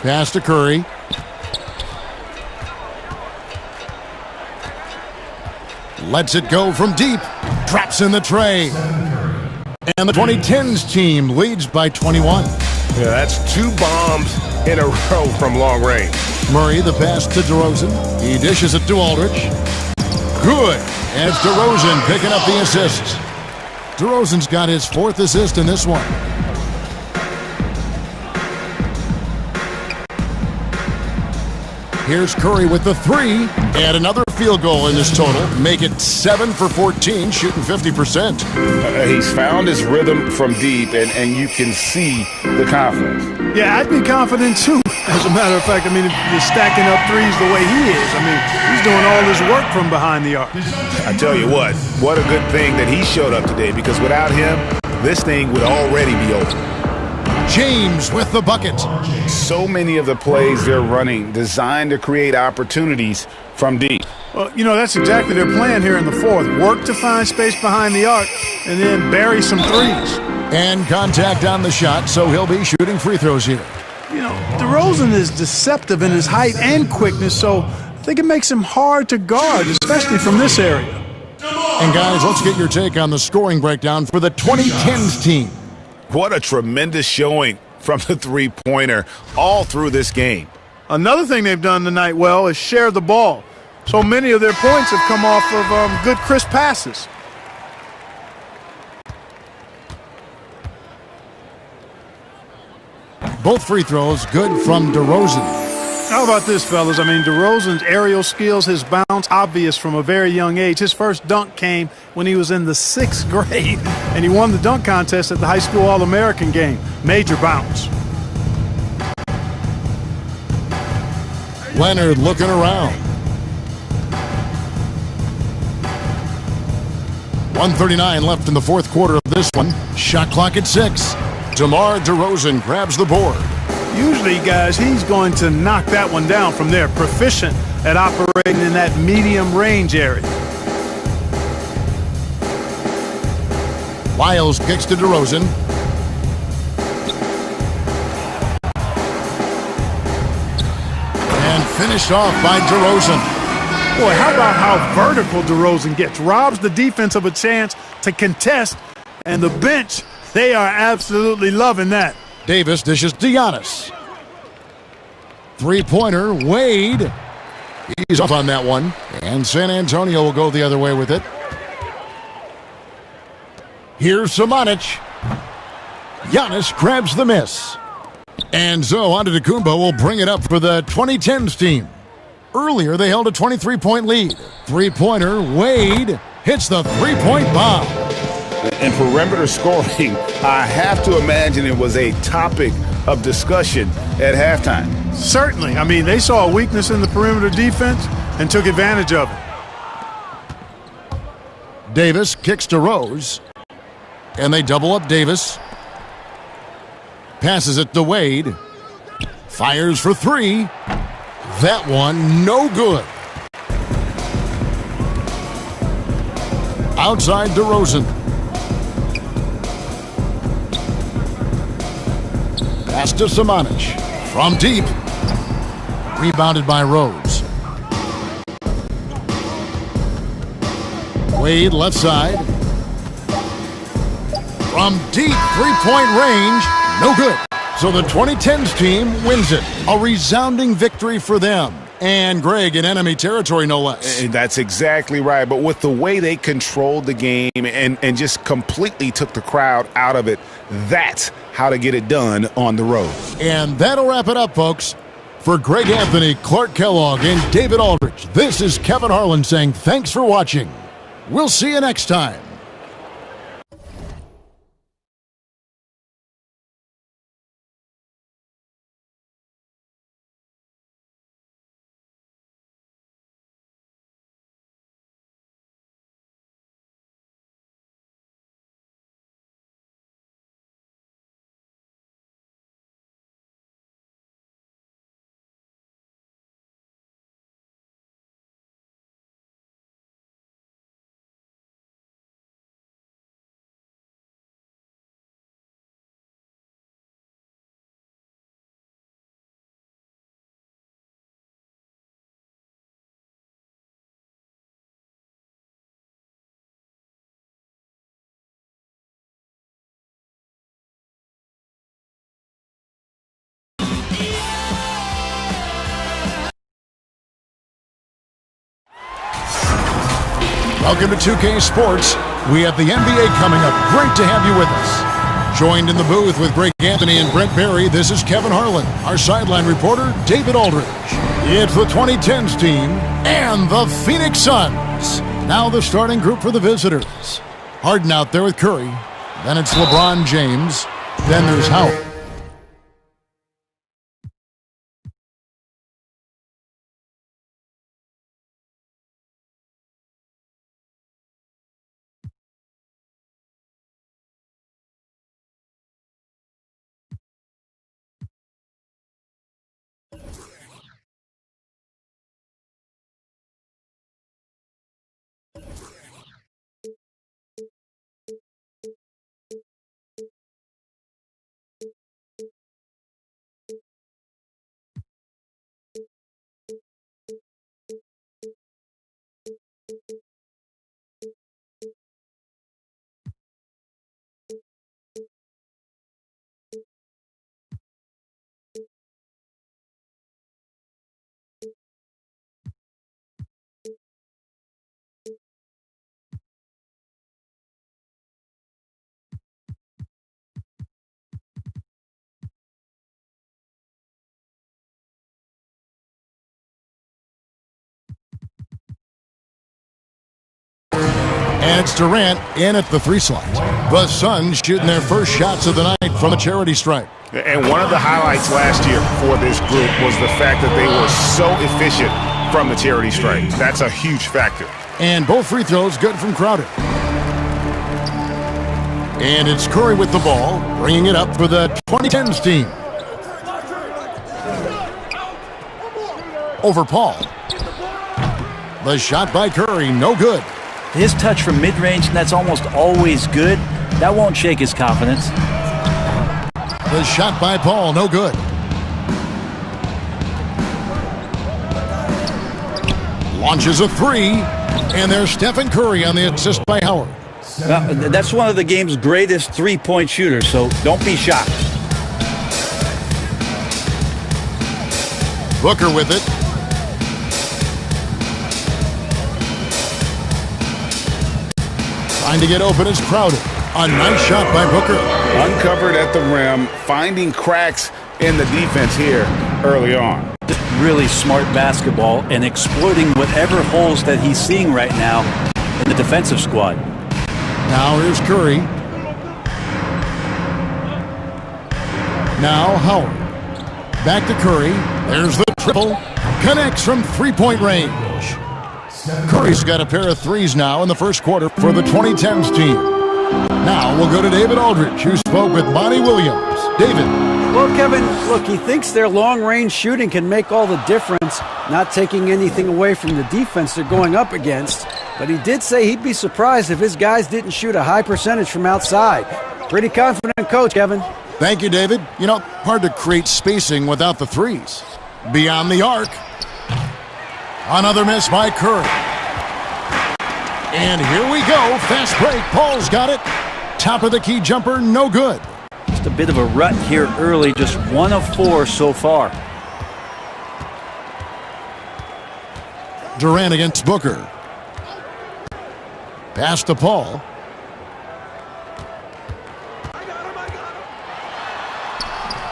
Pass to Curry. Lets it go from deep. Drops in the tray. And the 2010s team leads by 21. Yeah, that's 2 bombs in a row from long range. Murray, the pass to DeRozan. He dishes it to Aldridge. Good. As DeRozan picking up the assist. DeRozan's got his 4th assist in this one. Here's Curry with the 3, and another field goal in this total. Make it 7 for 14, shooting 50%. He's found his rhythm from deep, and you can see the confidence. Yeah, I'd be confident too. As a matter of fact, I mean, if you're stacking up threes the way he is, I mean, he's doing all his work from behind the arc. I tell you what a good thing that he showed up today, because without him, this thing would already be over. James with the bucket. So many of the plays they're running designed to create opportunities from deep. Well, you know, that's exactly their plan here in the 4th. Work to find space behind the arc and then bury some threes. And contact on the shot, so he'll be shooting free throws here. You know, DeRozan is deceptive in his height and quickness, so I think it makes him hard to guard, especially from this area. And guys, let's get your take on the scoring breakdown for the 2010s team. What a tremendous showing from the three-pointer all through this game. Another thing they've done tonight well is share the ball. So many of their points have come off of good, crisp passes. Both free throws good from DeRozan. How about this, fellas? I mean, DeRozan's aerial skills, his bounce, obvious from a very young age. His first dunk came when he was in the 6th grade, and he won the dunk contest at the high school All-American game. Major bounce. Leonard looking around. 1:39 left in the 4th quarter of this one. Shot clock at 6. DeMar DeRozan grabs the board. Usually, guys, he's going to knock that one down from there. Proficient at operating in that medium range area. Lyles kicks to DeRozan. And finished off by DeRozan. Boy, how about how vertical DeRozan gets? Robs the defense of a chance to contest, and the bench, they are absolutely loving that. Davis dishes to Giannis. Three-pointer, Wade. He's off on that one. And San Antonio will go the other way with it. Here's Samanic. Giannis grabs the miss. And so Antetokounmpo will bring it up for the 2010s team. Earlier, they held a 23-point lead. Three-pointer, Wade hits the three-point bomb. And perimeter scoring, I have to imagine it was a topic of discussion at halftime. Certainly. I mean, they saw a weakness in the perimeter defense and took advantage of it. Davis kicks to Rose. And they double up Davis. Passes it to Wade. Fires for 3. That one, no good. Outside DeRozan. Pass to Samanic. From deep. Rebounded by Rose. Wade left side. From deep three-point range. No good. So the 2010s team wins it. A resounding victory for them. And Greg in enemy territory, no less. That's exactly right. But with the way they controlled the game and just completely took the crowd out of it, that's how to get it done on the road. And that'll wrap it up, folks. For Greg Anthony, Clark Kellogg, and David Aldridge, this is Kevin Harlan saying thanks for watching. We'll see you next time. Welcome to 2K Sports. We have the NBA coming up. Great to have you with us. Joined in the booth with Greg Anthony and Brent Barry, this is Kevin Harlan. Our sideline reporter, David Aldridge. It's the 2010s team and the Phoenix Suns. Now the starting group for the visitors. Harden out there with Curry. Then it's LeBron James. Then there's Howard. And it's Durant in at the 3 slot. The Suns shooting their first shots of the night from the charity stripe. And one of the highlights last year for this group was the fact that they were so efficient from the charity stripe. That's a huge factor. And both free throws good from Crowder. And it's Curry with the ball, bringing it up for the 2010s team. Over Paul. The shot by Curry, no good. His touch from mid-range, and that's almost always good. That won't shake his confidence. The shot by Paul, no good. Launches a 3, and there's Stephen Curry on the assist by Howard. That's one of the game's greatest three-point shooters, so don't be shocked. Booker with it. Trying to get open is Crowder. A nice shot by Booker. Uncovered at the rim, finding cracks in the defense here early on. Just really smart basketball and exploiting whatever holes that he's seeing right now in the defensive squad. Now here's Curry. Now Howard. Back to Curry. There's the triple. Connects from three-point range. Curry's got a pair of threes now in the first quarter for the 2010s team. Now we'll go to David Aldridge, who spoke with Monty Williams. David. Well, Kevin, look, he thinks their long-range shooting can make all the difference, not taking anything away from the defense they're going up against. But he did say he'd be surprised if his guys didn't shoot a high percentage from outside. Pretty confident coach, Kevin. Thank you, David. You know, hard to create spacing without the threes. Beyond the arc. Another miss by Curry. And here we go. Fast break. Paul's got it. Top of the key jumper, no good. Just a bit of a rut here early, just 1 of 4 so far. Durant against Booker. Pass to Paul.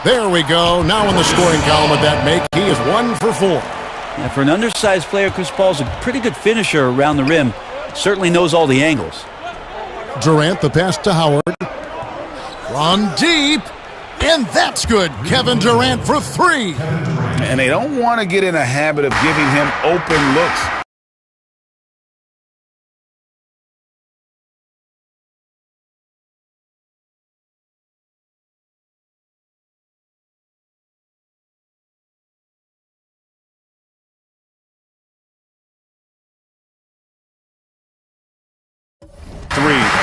There we go. Now in the scoring column with that make, he is 1 for 4. Yeah, for an undersized player, Chris Paul's a pretty good finisher around the rim. Certainly knows all the angles. Durant, the pass to Howard. From deep. And that's good. Kevin Durant for 3. And they don't want to get in a habit of giving him open looks.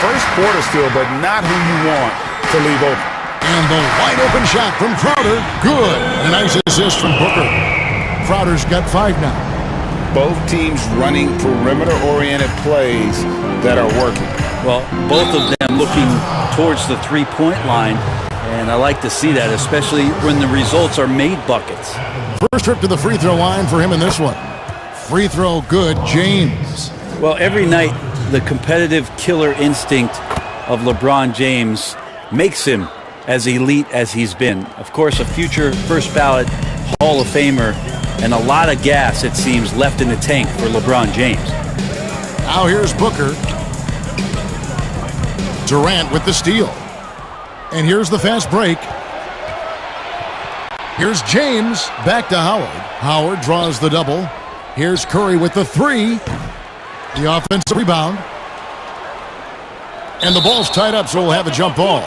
First quarter still, but not who you want to leave open. And the wide open shot from Crowder. Good. A nice assist from Booker. Crowder's got 5 now. Both teams running perimeter-oriented plays that are working. Well, both of them looking towards the three-point line, and I like to see that, especially when the results are made buckets. First trip to the free throw line for him in this one. Free throw good, James. Well, every night the competitive killer instinct of LeBron James makes him as elite as he's been. Of course, a future first ballot Hall of Famer, and a lot of gas, it seems, left in the tank for LeBron James. Now here's Booker. Durant with the steal. And here's the fast break. Here's James, back to Howard. Howard draws the double. Here's Curry with the three. The offensive rebound. And the ball's tied up, so we'll have a jump ball.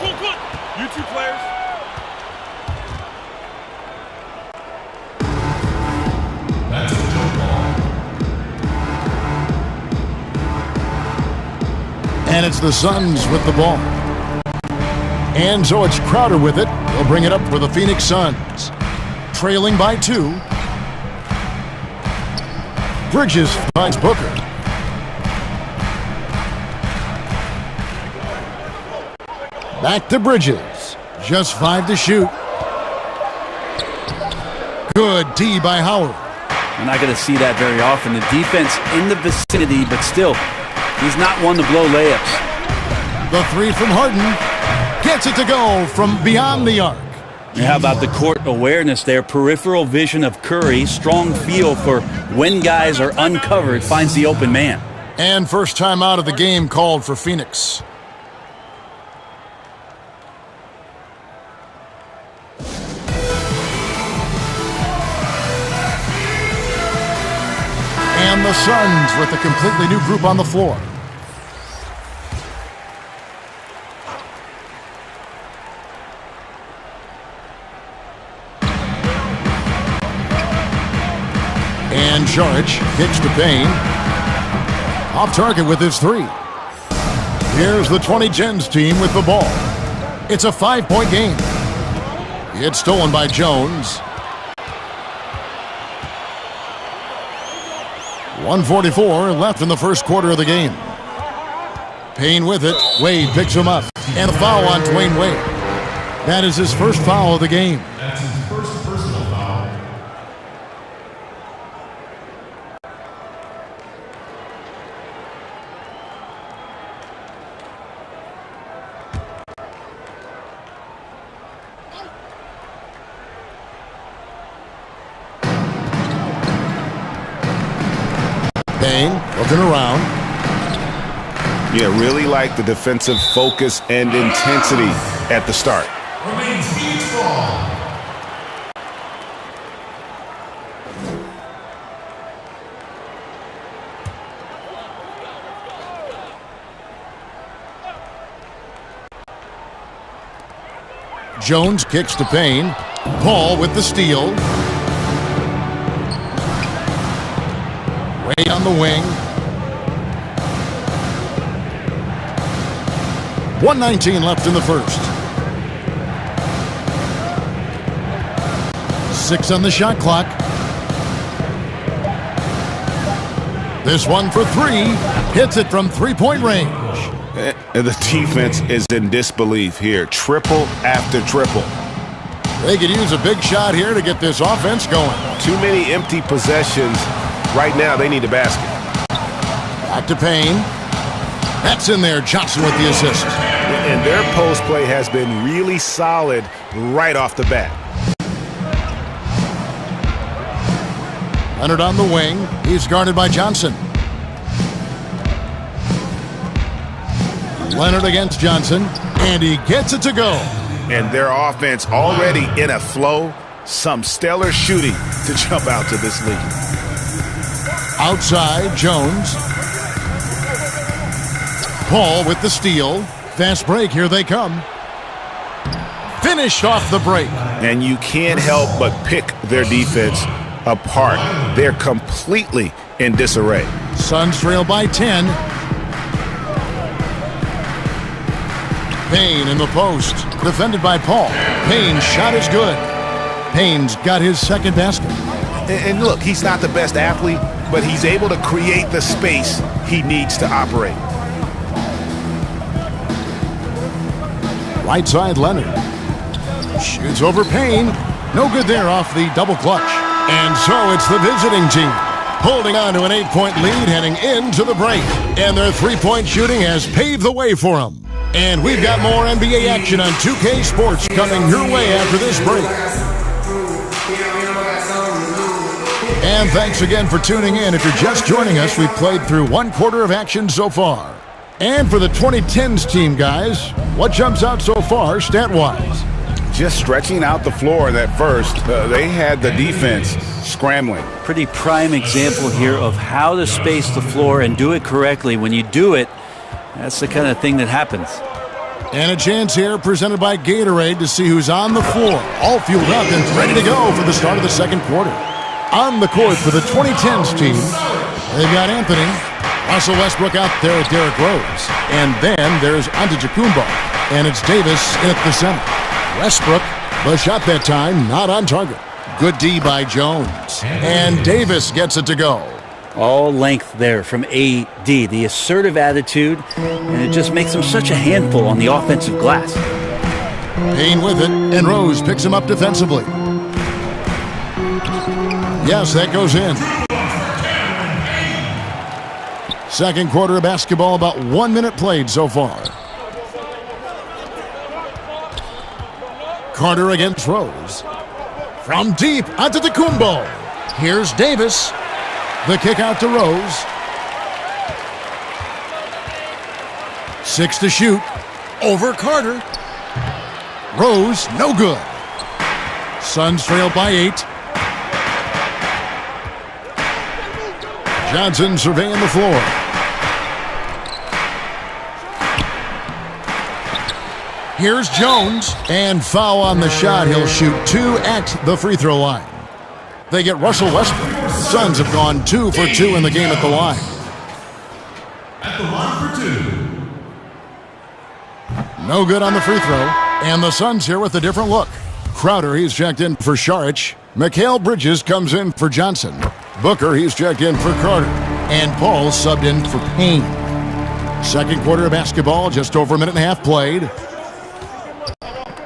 You two players. That's a jump ball. And it's the Suns with the ball. And so it's Crowder with it. They'll bring it up for the Phoenix Suns. Trailing by 2. Bridges finds Booker. Back to Bridges. Just 5 to shoot. Good D by Howard. We're not going to see that very often. The defense in the vicinity, but still, he's not one to blow layups. The three from Harden. Gets it to go from beyond the arc. And how about the court awareness there? Peripheral vision of Curry. Strong feel for when guys are uncovered, finds the open man. And first time out of the game called for Phoenix. And the Suns with a completely new group on the floor. And Saric kicks to Payne. Off target with his three. Here's the 2010s team with the ball. It's a 5-point game. It's stolen by Jones. 1:44 left in the first quarter of the game. Payne with it. Wade picks him up. And a foul on Dwayne Wade. That is his first foul of the game. That's his first personal foul. Payne looking around. Yeah, really like the defensive focus and intensity at the start. Remains Phoenix ball. Jones kicks to Payne. Paul with the steal. Wade on the wing. 1:19 left in the first. 6 on the shot clock. This one for 3. Hits it from three-point range. And the defense is in disbelief here. Triple after triple. They could use a big shot here to get this offense going. Too many empty possessions. Right now, they need a basket. Back to Payne. That's in there. Johnson with the assist. And their post play has been really solid right off the bat. Leonard on the wing. He's guarded by Johnson. Leonard against Johnson. And he gets it to go. And their offense already in a flow. Some stellar shooting to jump out to this lead. Outside, Jones. Paul with the steal. Fast break, here they come. Finished off the break. And you can't help but pick their defense apart. They're completely in disarray. Suns trail by 10. Payne in the post. Defended by Paul. Payne's shot is good. Payne's got his second basket. And look, he's not the best athlete, but he's able to create the space he needs to operate. Right side, Leonard. Shoots over Payne. No good there off the double clutch. And so it's the visiting team. holding on to an 8-point lead heading into the break. And their three-point shooting has paved the way for them. And we've got more NBA action on 2K Sports coming your way after this break. And thanks again for tuning in. If you're just joining us, we've played through one quarter of action so far. And for the 2010s team, guys, what jumps out so far stat-wise? Just stretching out the floor that first. They had the defense scrambling. Pretty prime example here of how to space the floor and do it correctly. When you do it, that's the kind of thing that happens. And a chance here presented by Gatorade to see who's on the floor, all fueled up and ready to go for the start of the second quarter. On the court for the 2010s team, they've got Anthony, Russell Westbrook out there with Derrick Rose. And then there's Antetokounmpo, and it's Davis in at the center. Westbrook, the shot that time, not on target. Good D by Jones. And Davis gets it to go. All length there from AD. The assertive attitude, and it just makes him such a handful on the offensive glass. Payne with it, and Rose picks him up defensively. Yes, that goes in. Second quarter of basketball, about 1 minute played so far. Carter against Rose. From deep, Antetokounmpo. Here's Davis. The kick out to Rose. 6 to shoot. Over Carter. Rose, no good. Suns trail by 8. Johnson surveying the floor. Here's Jones, and foul on the shot. He'll shoot 2 at the free throw line. They get Russell Westbrook. Suns have gone 2 for 2 in the game at the line. At the line for 2. No good on the free throw, and the Suns here with a different look. Crowder, he's checked in for Saric. Mikal Bridges comes in for Johnson. Booker, he's checked in for Carter. And Paul subbed in for Payne. Second quarter of basketball, just over a minute and a half played.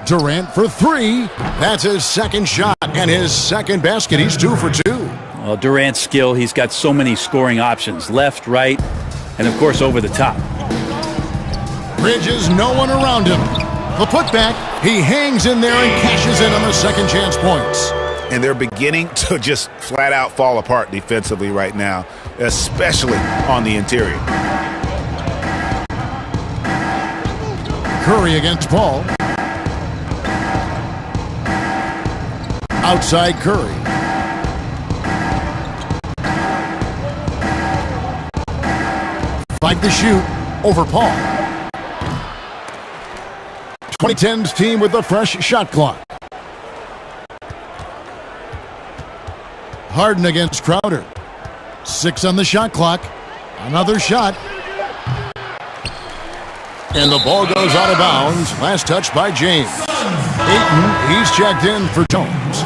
Durant for 3. That's his second shot and his second basket. He's 2 for 2. Well, Durant's skill, he's got so many scoring options. Left, right, and of course over the top. Bridges, no one around him. The putback, he hangs in there and cashes in on the second chance points. And they're beginning to just flat out fall apart defensively right now, especially on the interior. Curry against Paul. Outside Curry. Fight the shoot over Paul. 2010's team with the fresh shot clock. Harden against Crowder. 6 on the shot clock. Another shot. And the ball goes out of bounds. Last touch by James. Ayton, he's checked in for Jones.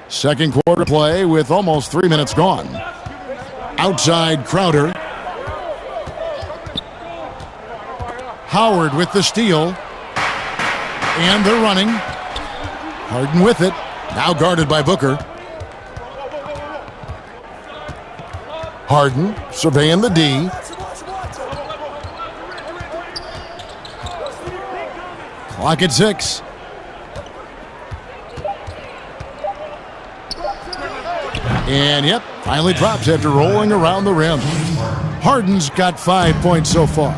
Second quarter play with almost 3 minutes gone. Outside Crowder. Howard with the steal. And they're running. Harden with it. Now guarded by Booker. Harden surveying the D. Clock at 6. And yep, finally drops after rolling around the rim. Harden's got 5 points so far.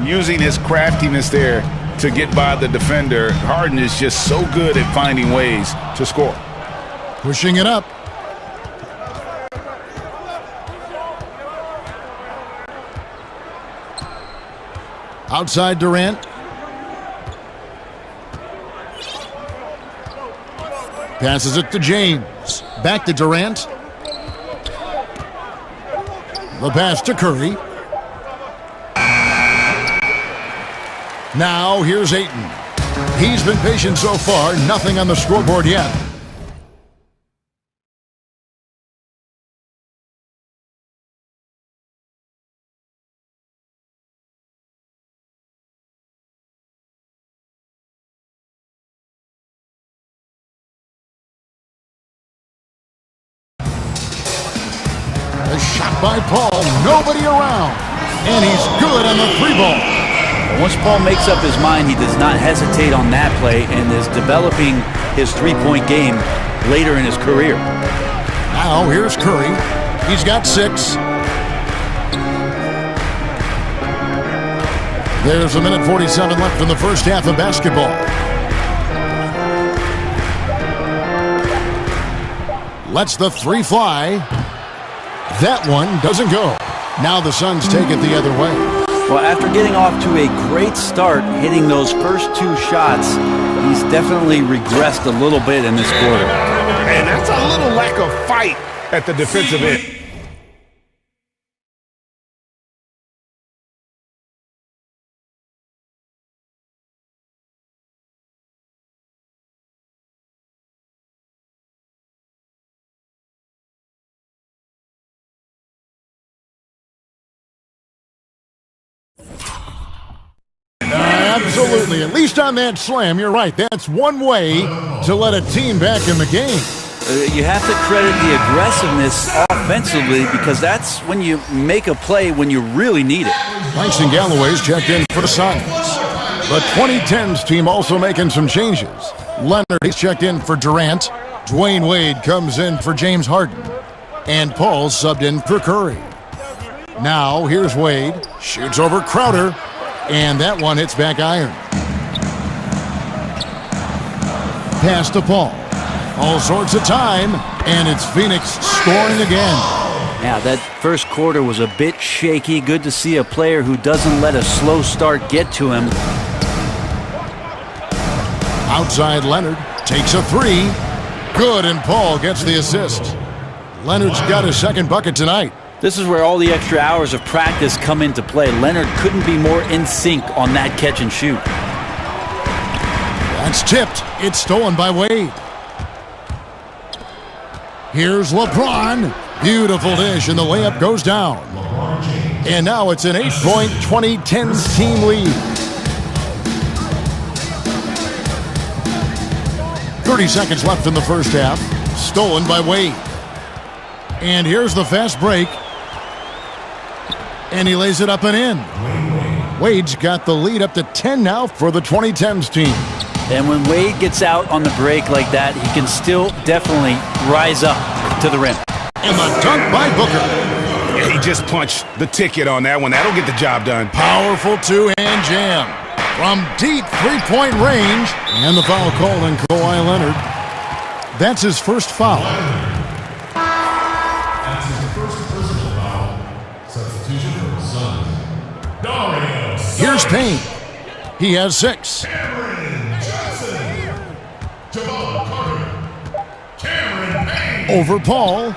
Using his craftiness there to get by the defender, Harden is just so good at finding ways to score. Pushing it up. Outside Durant. Passes it to James. Back to Durant. The pass to Curry. Now here's Ayton. He's been patient so far. Nothing on the scoreboard yet. shot by Paul. Nobody around. And he's good on the 3-ball. Once Paul makes up his mind, he does not hesitate on that play and is developing his three-point game later in his career. Now here's Curry. He's got 6. There's a minute 47 left in the first half of basketball. Lets the 3 fly. That one doesn't go. Now the Suns take it the other way. Well, after getting off to a great start, hitting those first 2 shots, he's definitely regressed a little bit in this quarter. And that's a little lack of fight at the defensive end. Absolutely. At least on that slam, you're right. That's one way to let a team back in the game. You have to credit the aggressiveness offensively because that's when you make a play when you really need it. Langston Galloway's checked in for the Suns. The 2010s team also making some changes. Leonard is checked in for Durant. Dwayne Wade comes in for James Harden. And Paul subbed in for Curry. Now here's Wade. Shoots over Crowder. And that one hits back iron. Pass to Paul. All sorts of time. And it's Phoenix scoring again. Yeah, that first quarter was a bit shaky. Good to see a player who doesn't let a slow start get to him. Outside Leonard takes a 3. Good, and Paul gets the assist. Leonard's got his second bucket tonight. This is where all the extra hours of practice come into play. Leonard couldn't be more in sync on that catch and shoot. That's tipped. It's stolen by Wade. Here's LeBron. Beautiful dish, and the layup goes down. And now it's an 8-point 2010s team lead. 30 seconds left in the first half. Stolen by Wade. And here's the fast break. And he lays it up and in. Wade's got the lead up to 10 now for the 2010s team. And when Wade gets out on the break like that, he can still definitely rise up to the rim. And the dunk by Booker. Yeah, he just punched the ticket on that one. That'll get the job done. Powerful two-hand jam. From deep three-point range. And the foul called on Kawhi Leonard. That's his first foul. That's his first personal foul. Substitution for the Suns. Dario Saric. Here's Payne. He has 6. Cameron Johnson. Jabal Carter. Cameron Payne. Over Paul.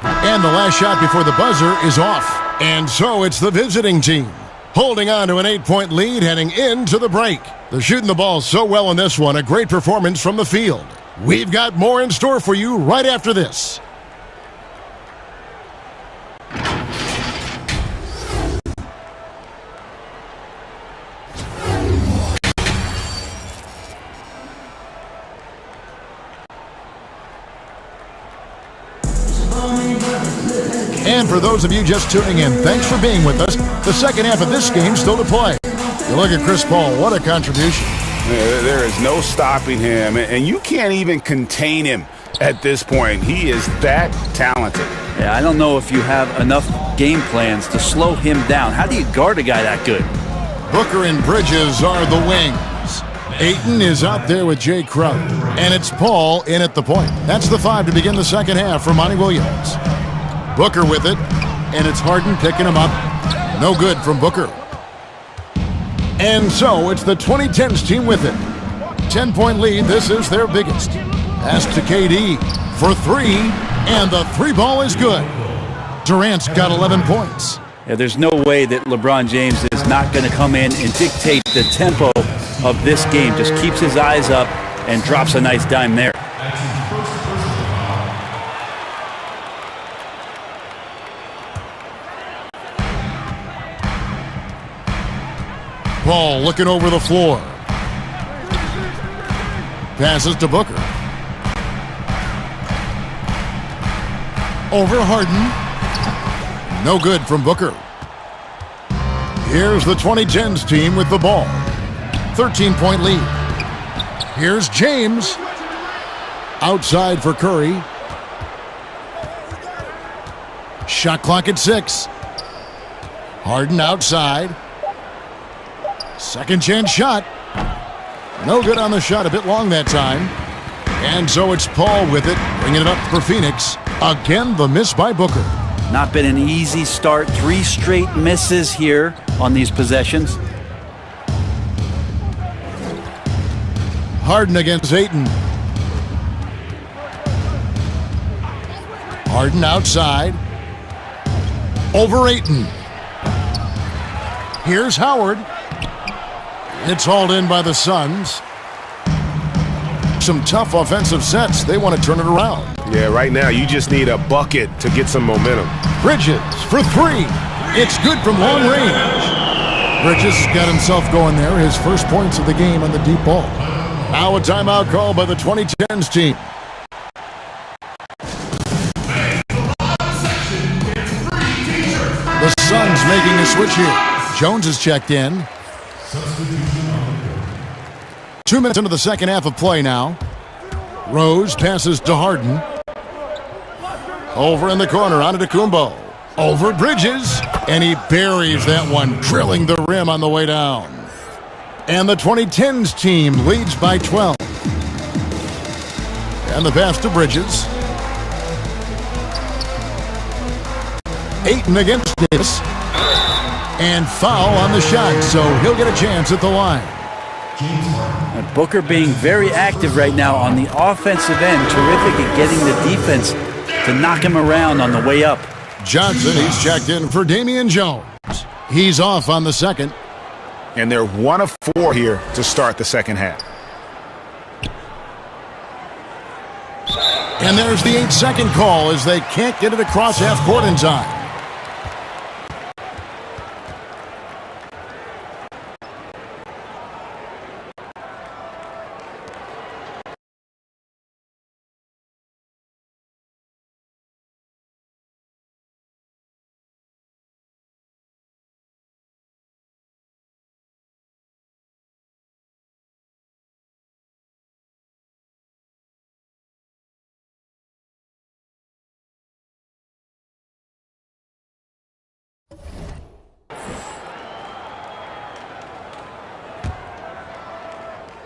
And the last shot before the buzzer is off. And so it's the visiting team, holding on to an 8-point lead heading into the break. They're shooting the ball so well in this one. A great performance from the field. We've got more in store for you right after this. And for those of you just tuning in, thanks for being with us. The second half of this game still to play. You look at Chris Paul, what a contribution. There is no stopping him, and you can't even contain him at this point. He is that talented. Yeah, I don't know if you have enough game plans to slow him down. How do you guard a guy that good? Booker and Bridges are the wings. Ayton is out there with Jay Crowder. And it's Paul in at the point. That's the 5 to begin the second half for Monty Williams. Booker with it, and it's Harden picking him up. No good from Booker. And so it's the 2010s team with it. 10-point lead, this is their biggest. Pass to KD for 3, and the 3-ball is good. Durant's got 11 points. Yeah, there's no way that LeBron James is not going to come in and dictate the tempo of this game. Just keeps his eyes up and drops a nice dime there. That's his first personal foul. Paul looking over the floor. Passes to Booker. Over Harden. No good from Booker. Here's the 2010s team with the ball. 13-point lead. Here's James. Outside for Curry. Shot clock at 6. Harden outside. Second chance shot. No good on the shot. A bit long that time. And so it's Paul with it, bringing it up for Phoenix. Again, the miss by Booker. Not been an easy start. 3 straight misses here on these possessions. Harden against Ayton. Harden outside. Over Ayton. Here's Howard. It's hauled in by the Suns. Some tough offensive sets. They want to turn it around. Yeah, right now you just need a bucket to get some momentum. Bridges for 3. It's good from long range. Bridges got himself going there. His first points of the game on the deep ball. Now a timeout call by the 2010s team. The Suns making a switch here. Jones is checked in. 2 minutes into the second half of play now. Rose passes to Harden. Over in the corner, Antetokounmpo. Over Bridges. And he buries that one, drilling the rim on the way down. And the 2010s team leads by 12. And the pass to Bridges. Ayton against Davis. And foul on the shot, so he'll get a chance at the line. And Booker being very active right now on the offensive end. Terrific at getting the defense to knock him around on the way up. Johnson, he's checked in for Damian Jones. He's off on the second. And they're 1 of 4 here to start the second half. And there's the 8-second call as they can't get it across half court in time.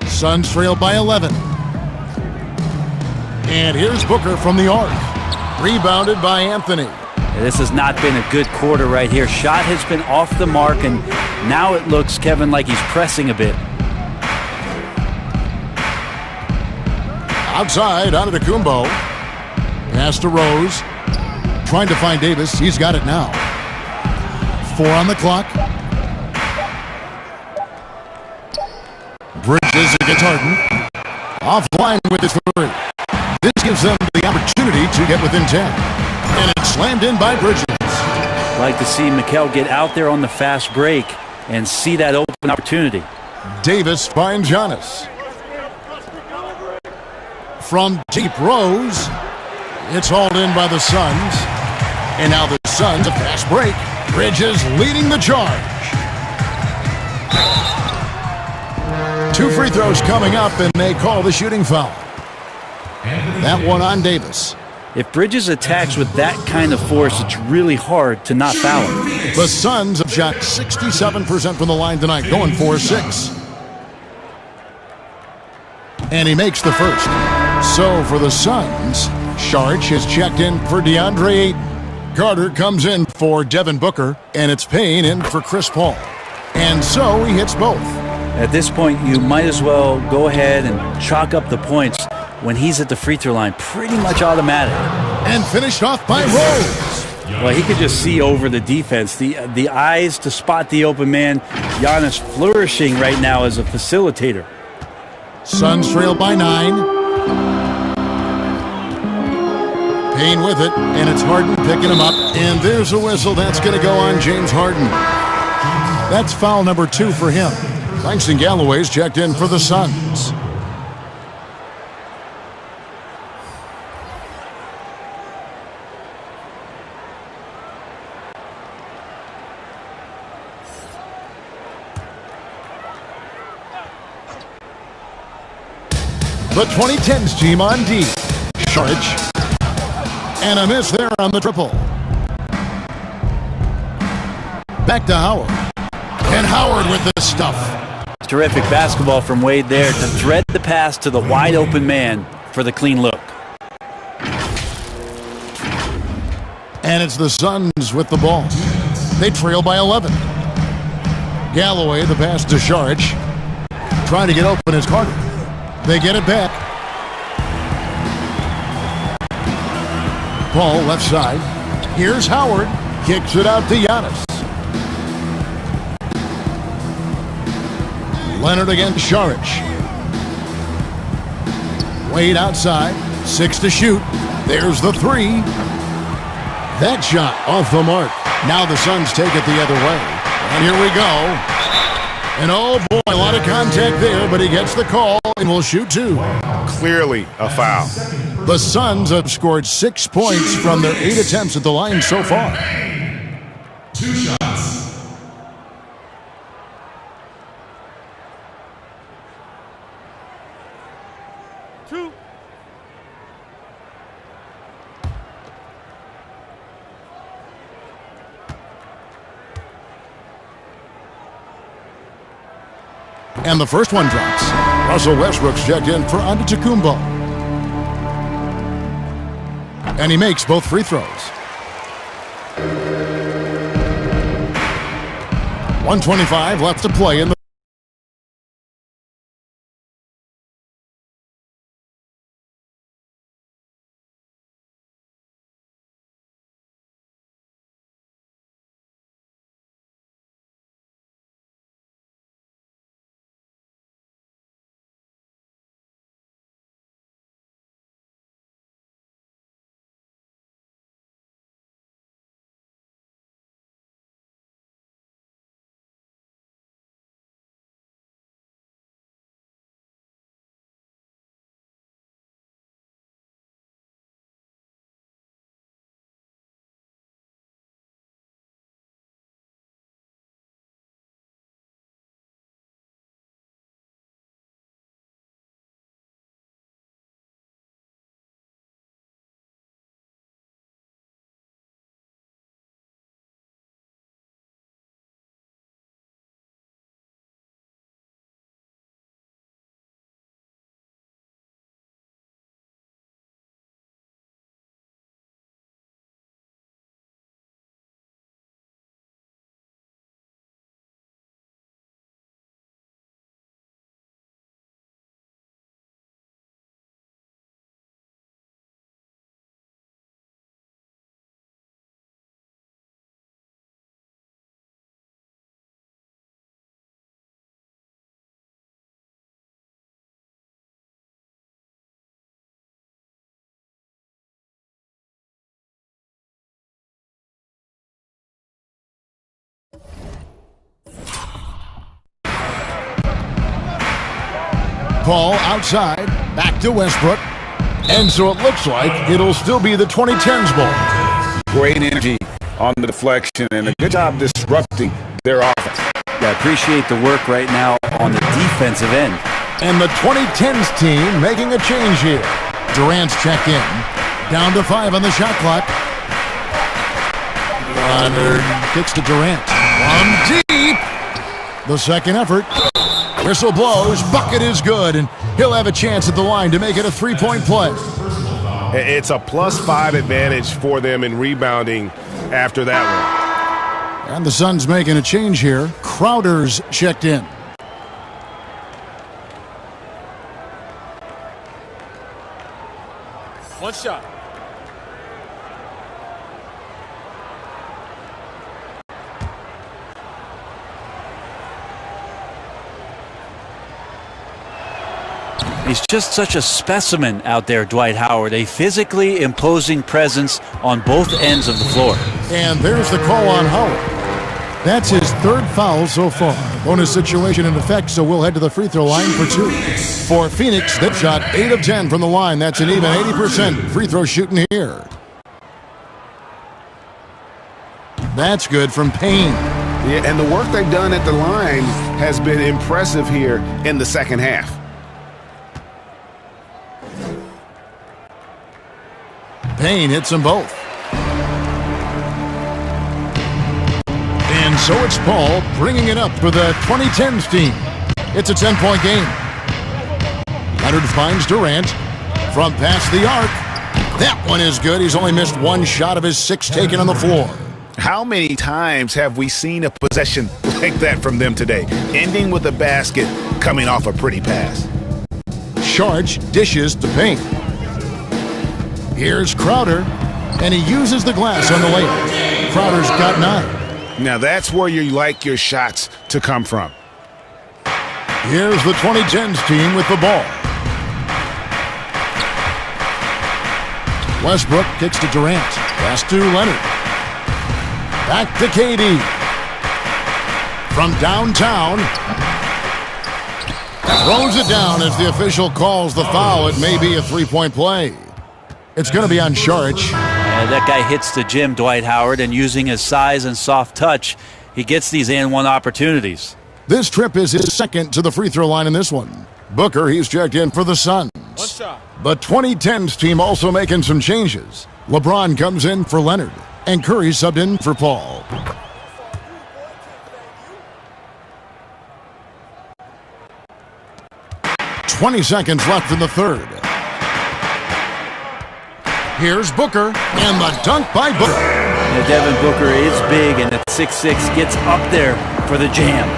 Suns trail by 11. And here's Booker from the arc. Rebounded by Anthony. This has not been a good quarter right here. Shot has been off the mark, and now it looks, Kevin, like he's pressing a bit. Outside, Antetokounmpo. Pass to Rose. Trying to find Davis. He's got it now. 4 on the clock. Bridges against Harden. Offline with his 3. This gives them the opportunity to get within 10. And it's slammed in by Bridges. Like to see Mikal get out there on the fast break and see that open opportunity. Davis finds Giannis. From deep, Rose. It's hauled in by the Suns. And now the Suns, a fast break. Bridges leading the charge. 2 free throws coming up, and they call the shooting foul. That one on Davis. If Bridges attacks with that kind of force, it's really hard to not foul him. The Suns have shot 67% from the line tonight, going 4-6. And he makes the first. So for the Suns, Saric has checked in for DeAndre Ayton. Carter comes in for Devin Booker, and it's Payne in for Chris Paul. And so he hits both. At this point, you might as well go ahead and chalk up the points when he's at the free throw line. Pretty much automatic. And finished off by Rose. Well, he could just see over the defense. The eyes to spot the open man. Giannis flourishing right now as a facilitator. Suns trail by 9. Payne with it, and it's Harden picking him up. And there's a whistle. That's going to go on James Harden. That's foul number 2 for him. Langston Galloway's checked in for the Suns. The 2010s team on D. Saric. And a miss there on the triple. Back to Howard. And Howard with the stuff. Terrific basketball from Wade there to thread the pass to the wide open man for the clean look. And it's the Suns with the ball. They trail by 11. Galloway, the pass to Saric. Trying to get open is Carter. They get it back. Paul left side. Here's Howard. Kicks it out to Giannis. Leonard against Saric. Wade outside. 6 to shoot. There's the 3. That shot off the mark. Now the Suns take it the other way. And here we go. And oh boy, a lot of contact there, but he gets the call and will shoot 2. Clearly a foul. The Suns have scored 6 points from their 8 attempts at the line so far. 2 shots. And the first one drops. Russell Westbrook's checked in for Antetokounmpo. And he makes both free throws. 1:25 left to play in the Paul outside, back to Westbrook. And so it looks like it'll still be the 2010s ball. Great energy on the deflection and a good job disrupting their offense. I appreciate the work right now on the defensive end. And the 2010s team making a change here. Durant's checked in. Down to 5 on the shot clock. Leonard kicks to Durant. From deep. The second effort. Whistle blows. Bucket is good. And he'll have a chance at the line to make it a 3-point play. It's a +5 advantage for them in rebounding after that one. And the Suns making a change here. Crowder's checked in. One shot. He's just such a specimen out there, Dwight Howard. A physically imposing presence on both ends of the floor. And there's the call on Howard. That's his third foul so far. Bonus situation in effect, so we'll head to the free throw line for 2. For Phoenix, they've shot 8 of 10 from the line. That's an even 80% free throw shooting here. That's good from Payne. Yeah, and the work they've done at the line has been impressive here in the second half. Payne hits them both. And so it's Paul bringing it up for the 2010s team. It's a 10-point game. Leonard finds Durant from past the arc. That one is good. He's only missed one shot of his 6 taken on the floor. How many times have we seen a possession like that from them today, ending with a basket coming off a pretty pass? Sharch dishes to Payne. Here's Crowder, and he uses the glass on the layup. Crowder's got 9. Now that's where you like your shots to come from. Here's the 2010s team with the ball. Westbrook kicks to Durant. Pass to Leonard. Back to KD. From downtown. Throws it down as the official calls the foul. It may be a 3-point play. It's going to be on Sharch. That guy hits the gym, Dwight Howard, and using his size and soft touch, he gets these and-one opportunities. This trip is his second to the free throw line in this one. Booker, he's checked in for the Suns. One shot. The 2010s team also making some changes. LeBron comes in for Leonard, and Curry subbed in for Paul. "20 seconds left in the third. Here's Booker, and the dunk by Booker. Yeah, Devin Booker is big, and at 6'6", gets up there for the jam.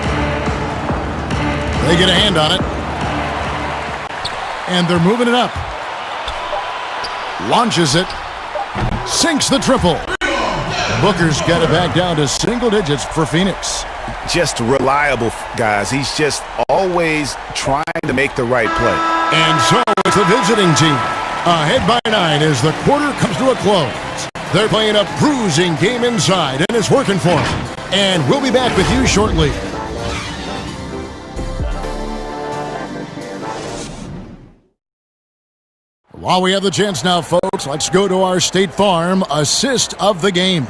They get a hand on it. And they're moving it up. Launches it. Sinks the triple. Booker's got it back down to single digits for Phoenix. Just reliable, guys. He's just always trying to make the right play. And so it's the visiting team. Ahead by 9 as the quarter comes to a close. They're playing a bruising game inside, and it's working for them. And we'll be back with you shortly. While we have the chance now, folks, let's go to our State Farm assist of the game.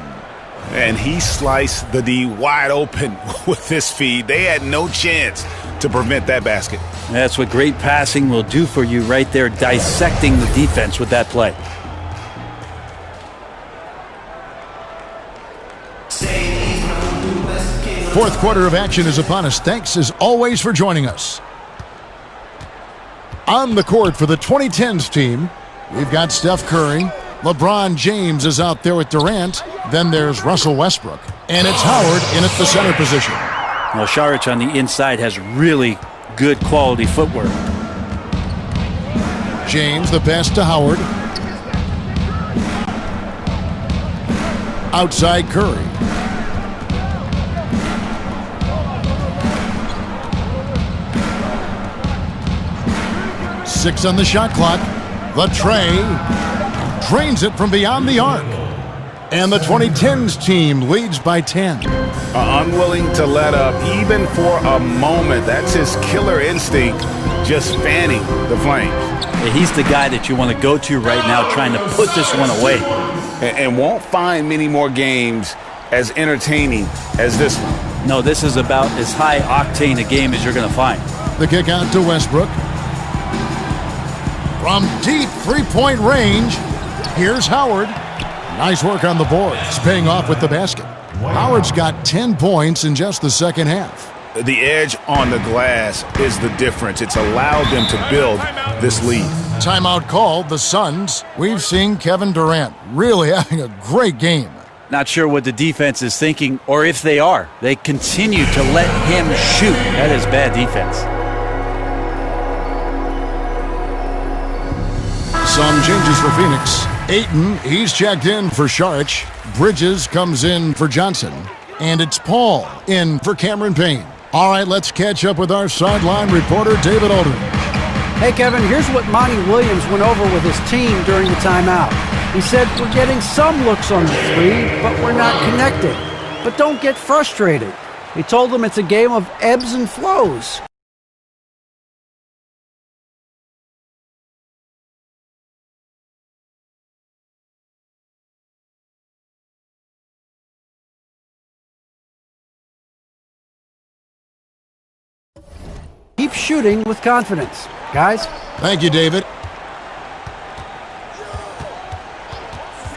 And he sliced the D wide open with this feed. They had no chance to prevent that basket. That's what great passing will do for you right there, dissecting the defense with that play. Fourth quarter of action is upon us. Thanks, as always, for joining us. On the court for the 2010s team, we've got Steph Curry. LeBron James is out there with Durant. Then there's Russell Westbrook. And it's Howard in at the center position. Well, Saric on the inside has really good quality footwork. James, the pass to Howard. Outside Curry. Six on the shot clock. The tray drains it from beyond the arc. And the 2010s team leads by 10. Unwilling to let up even for a moment. That's his killer instinct, just fanning the flames. He's the guy that you want to go to right now, trying to put this one away. And won't find many more games as entertaining as this one. No, this is about as high octane a game as you're going to find. The kick out to Westbrook. From deep three-point range, here's Howard. Nice work on the boards, paying off with the basket. Howard's got 10 points in just the second half. The edge on the glass is the difference. It's allowed them to build this lead. Timeout called, the Suns. We've seen Kevin Durant really having a great game. Not sure what the defense is thinking, or if they are. They continue to let him shoot. That is bad defense. Some changes for Phoenix. Ayton, he's checked in for Saric. Bridges comes in for Johnson. And it's Paul in for Cameron Payne. All right, let's catch up with our sideline reporter, David Aldridge. Hey, Kevin, here's what Monty Williams went over with his team during the timeout. He said, we're getting some looks on the three, but we're not connected. But don't get frustrated. He told them it's a game of ebbs and flows. Keep shooting with confidence, guys. Thank you, David.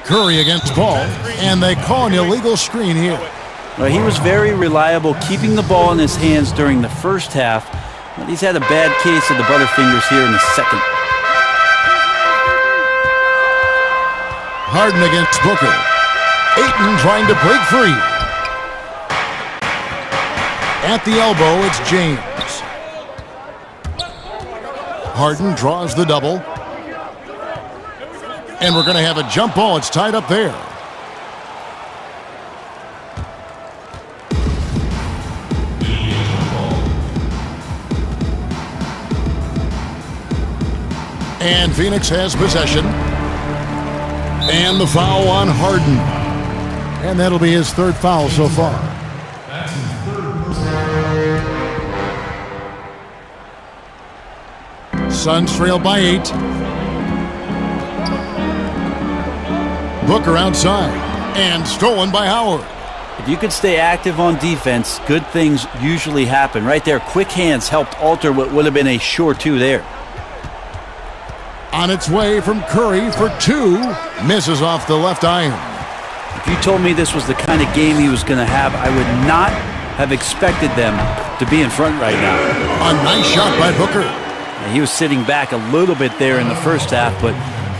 Curry against Paul, and they call an illegal screen here. Well, he was very reliable, keeping the ball in his hands during the first half. But he's had a bad case of the butterfingers here in the second. Harden against Booker. Ayton trying to break free. At the elbow, it's James. Harden draws the double. And we're going to have a jump ball. It's tied up there. And Phoenix has possession. And the foul on Harden. And that'll be his third foul so far. Suns trail by 8. Booker outside. And stolen by Howard. If you could stay active on defense, good things usually happen. Right there, quick hands helped alter what would have been a sure two there. On its way from Curry for 2. Misses off the left iron. If you told me this was the kind of game he was going to have, I would not have expected them to be in front right now. A nice shot by Booker. And he was sitting back a little bit there in the first half, but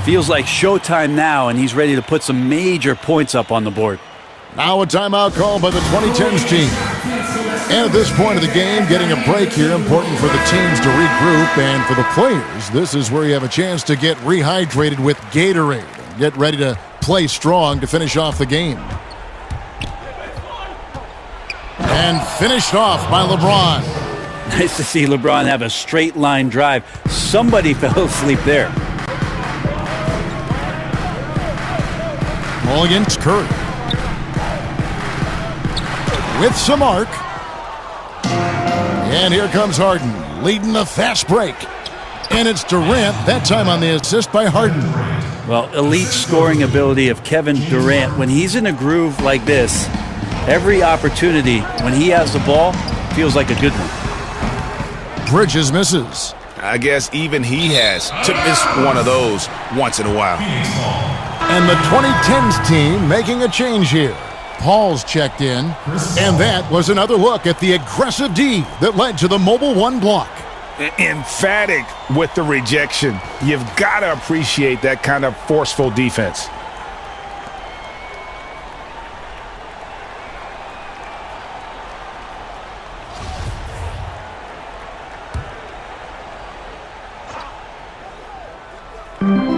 feels like showtime now, and he's ready to put some major points up on the board. Now a timeout called by the 2010s team. And at this point of the game, getting a break here, important for the teams to regroup, and for the players, this is where you have a chance to get rehydrated with Gatorade. Get ready to play strong to finish off the game. And finished off by LeBron. Nice to see LeBron have a straight line drive. Somebody fell asleep there. Ball against Curry. With some arc. And here comes Harden, leading the fast break. And it's Durant, that time on the assist by Harden. Well, elite scoring ability of Kevin Durant. When he's in a groove like this, every opportunity when he has the ball feels like a good one. Bridges misses. I guess even he has to miss one of those once in a while. And the 2010s team making a change here. Paul's checked in, and that was another look at the aggressive D that led to the Mobile One block. Emphatic with the rejection. You've got to appreciate that kind of forceful defense.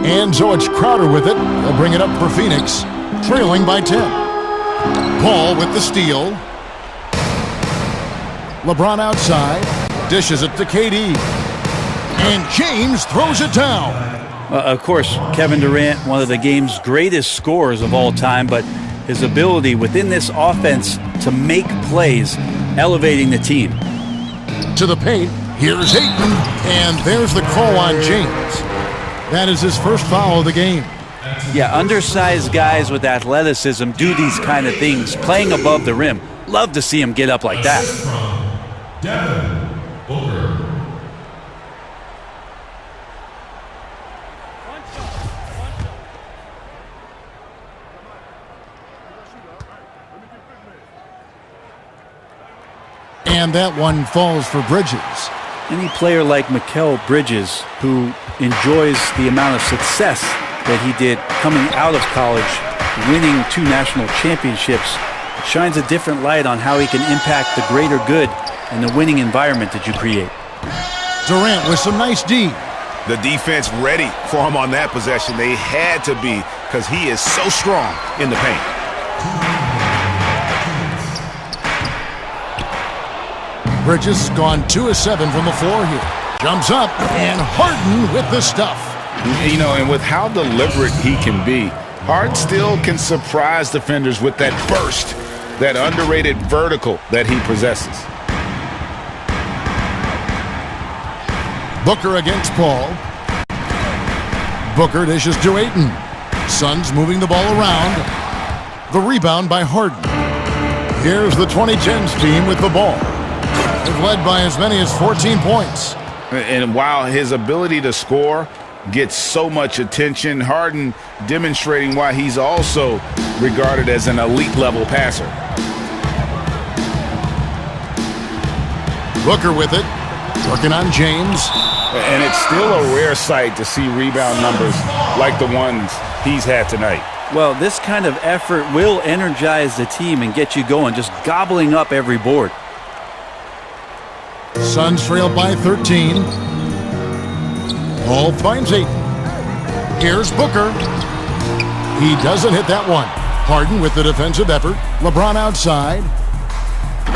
And so it's Crowder with it. They'll bring it up for Phoenix, trailing by 10. Paul with the steal. LeBron outside. Dishes it to KD. And James throws it down. Of course, Kevin Durant, one of the game's greatest scorers of all time, but his ability within this offense to make plays, elevating the team. To the paint. Here's Ayton. And there's the call on James. That is his first foul of the game. Yeah, undersized guys with athleticism do these kind of things, playing above the rim. Love to see him get up like that. Devin Booker. And that one falls for Bridges. Any player like Mikal Bridges, who enjoys the amount of success that he did coming out of college, winning 2 national championships, shines a different light on how he can impact the greater good and the winning environment that you create. Durant with some nice D. The defense ready for him on that possession. They had to be, because he is so strong in the paint. Bridges gone 2 of 7 from the floor here. Jumps up, and Harden with the stuff. You know, and with how deliberate he can be, Harden still can surprise defenders with that burst, that underrated vertical that he possesses. Booker against Paul. Booker dishes to Ayton. Suns moving the ball around. The rebound by Harden. Here's the 2010s team with the ball. They've led by as many as 14 points. And while his ability to score gets so much attention. Harden demonstrating why he's also regarded as an elite level passer. Booker with it, working on James. And it's still a rare sight to see rebound numbers like the ones he's had tonight. Well, this kind of effort will energize the team and get you going, just gobbling up every board. Suns trail by 13. Paul finds 8. Here's Booker. He doesn't hit that one. Harden with the defensive effort. LeBron outside.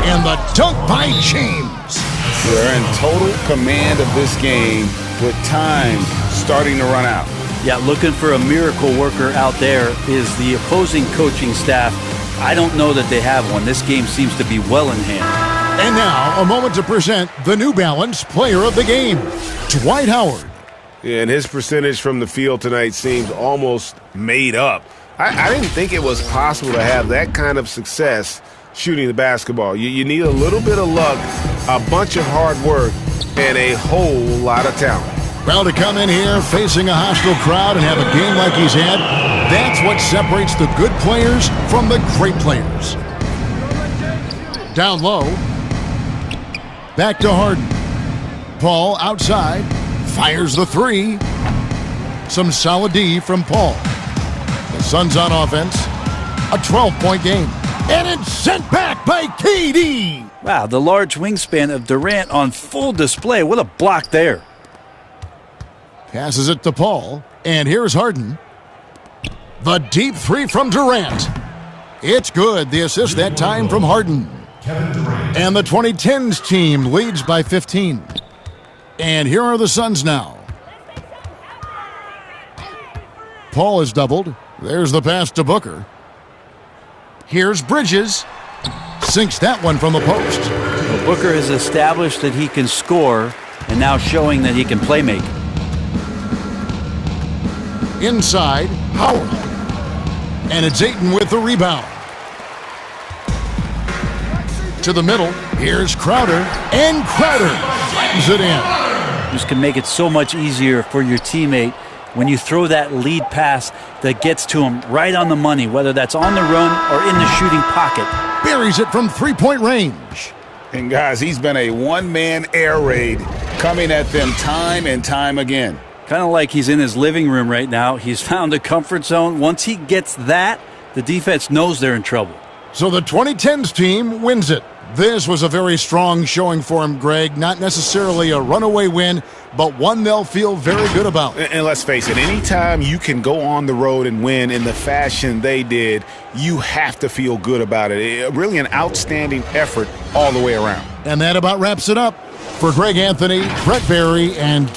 And the dunk by James. They're in total command of this game with time starting to run out. Yeah, looking for a miracle worker out there is the opposing coaching staff. I don't know that they have one. This game seems to be well in hand. And now, a moment to present the New Balance Player of the Game, Dwight Howard. Yeah, and his percentage from the field tonight seems almost made up. I didn't think it was possible to have that kind of success shooting the basketball. You need a little bit of luck, a bunch of hard work, and a whole lot of talent. Well, to come in here facing a hostile crowd and have a game like he's had, that's what separates the good players from the great players. Down low. Back to Harden. Paul outside. Fires the 3. Some solid D from Paul. The Suns on offense. A 12-point game. And it's sent back by KD. Wow, the large wingspan of Durant on full display. What a block there. Passes it to Paul. And here's Harden. The deep 3 from Durant. It's good. The assist that time from Harden. And the 2010s team leads by 15. And here are the Suns now. Paul is doubled. There's the pass to Booker. Here's Bridges. Sinks that one from the post. Well, Booker has established that he can score and now showing that he can play make. Inside, Howard. And it's Ayton with the rebound. To the middle, here's Crowder. And Crowder flattens it in. Just can make it so much easier for your teammate when you throw that lead pass that gets to him right on the money, whether that's on the run or in the shooting pocket. Buries it from three-point range. And guys, he's been a one-man air raid coming at them time and time again. Kind of like he's in his living room right now. He's found a comfort zone. Once he gets that, the defense knows they're in trouble. So the 2010s team wins it. This was a very strong showing for him, Greg. Not necessarily a runaway win, but one they'll feel very good about. And let's face it, anytime you can go on the road and win in the fashion they did, you have to feel good about it. Really an outstanding effort all the way around. And that about wraps it up. For Greg Anthony, Brett Barry, and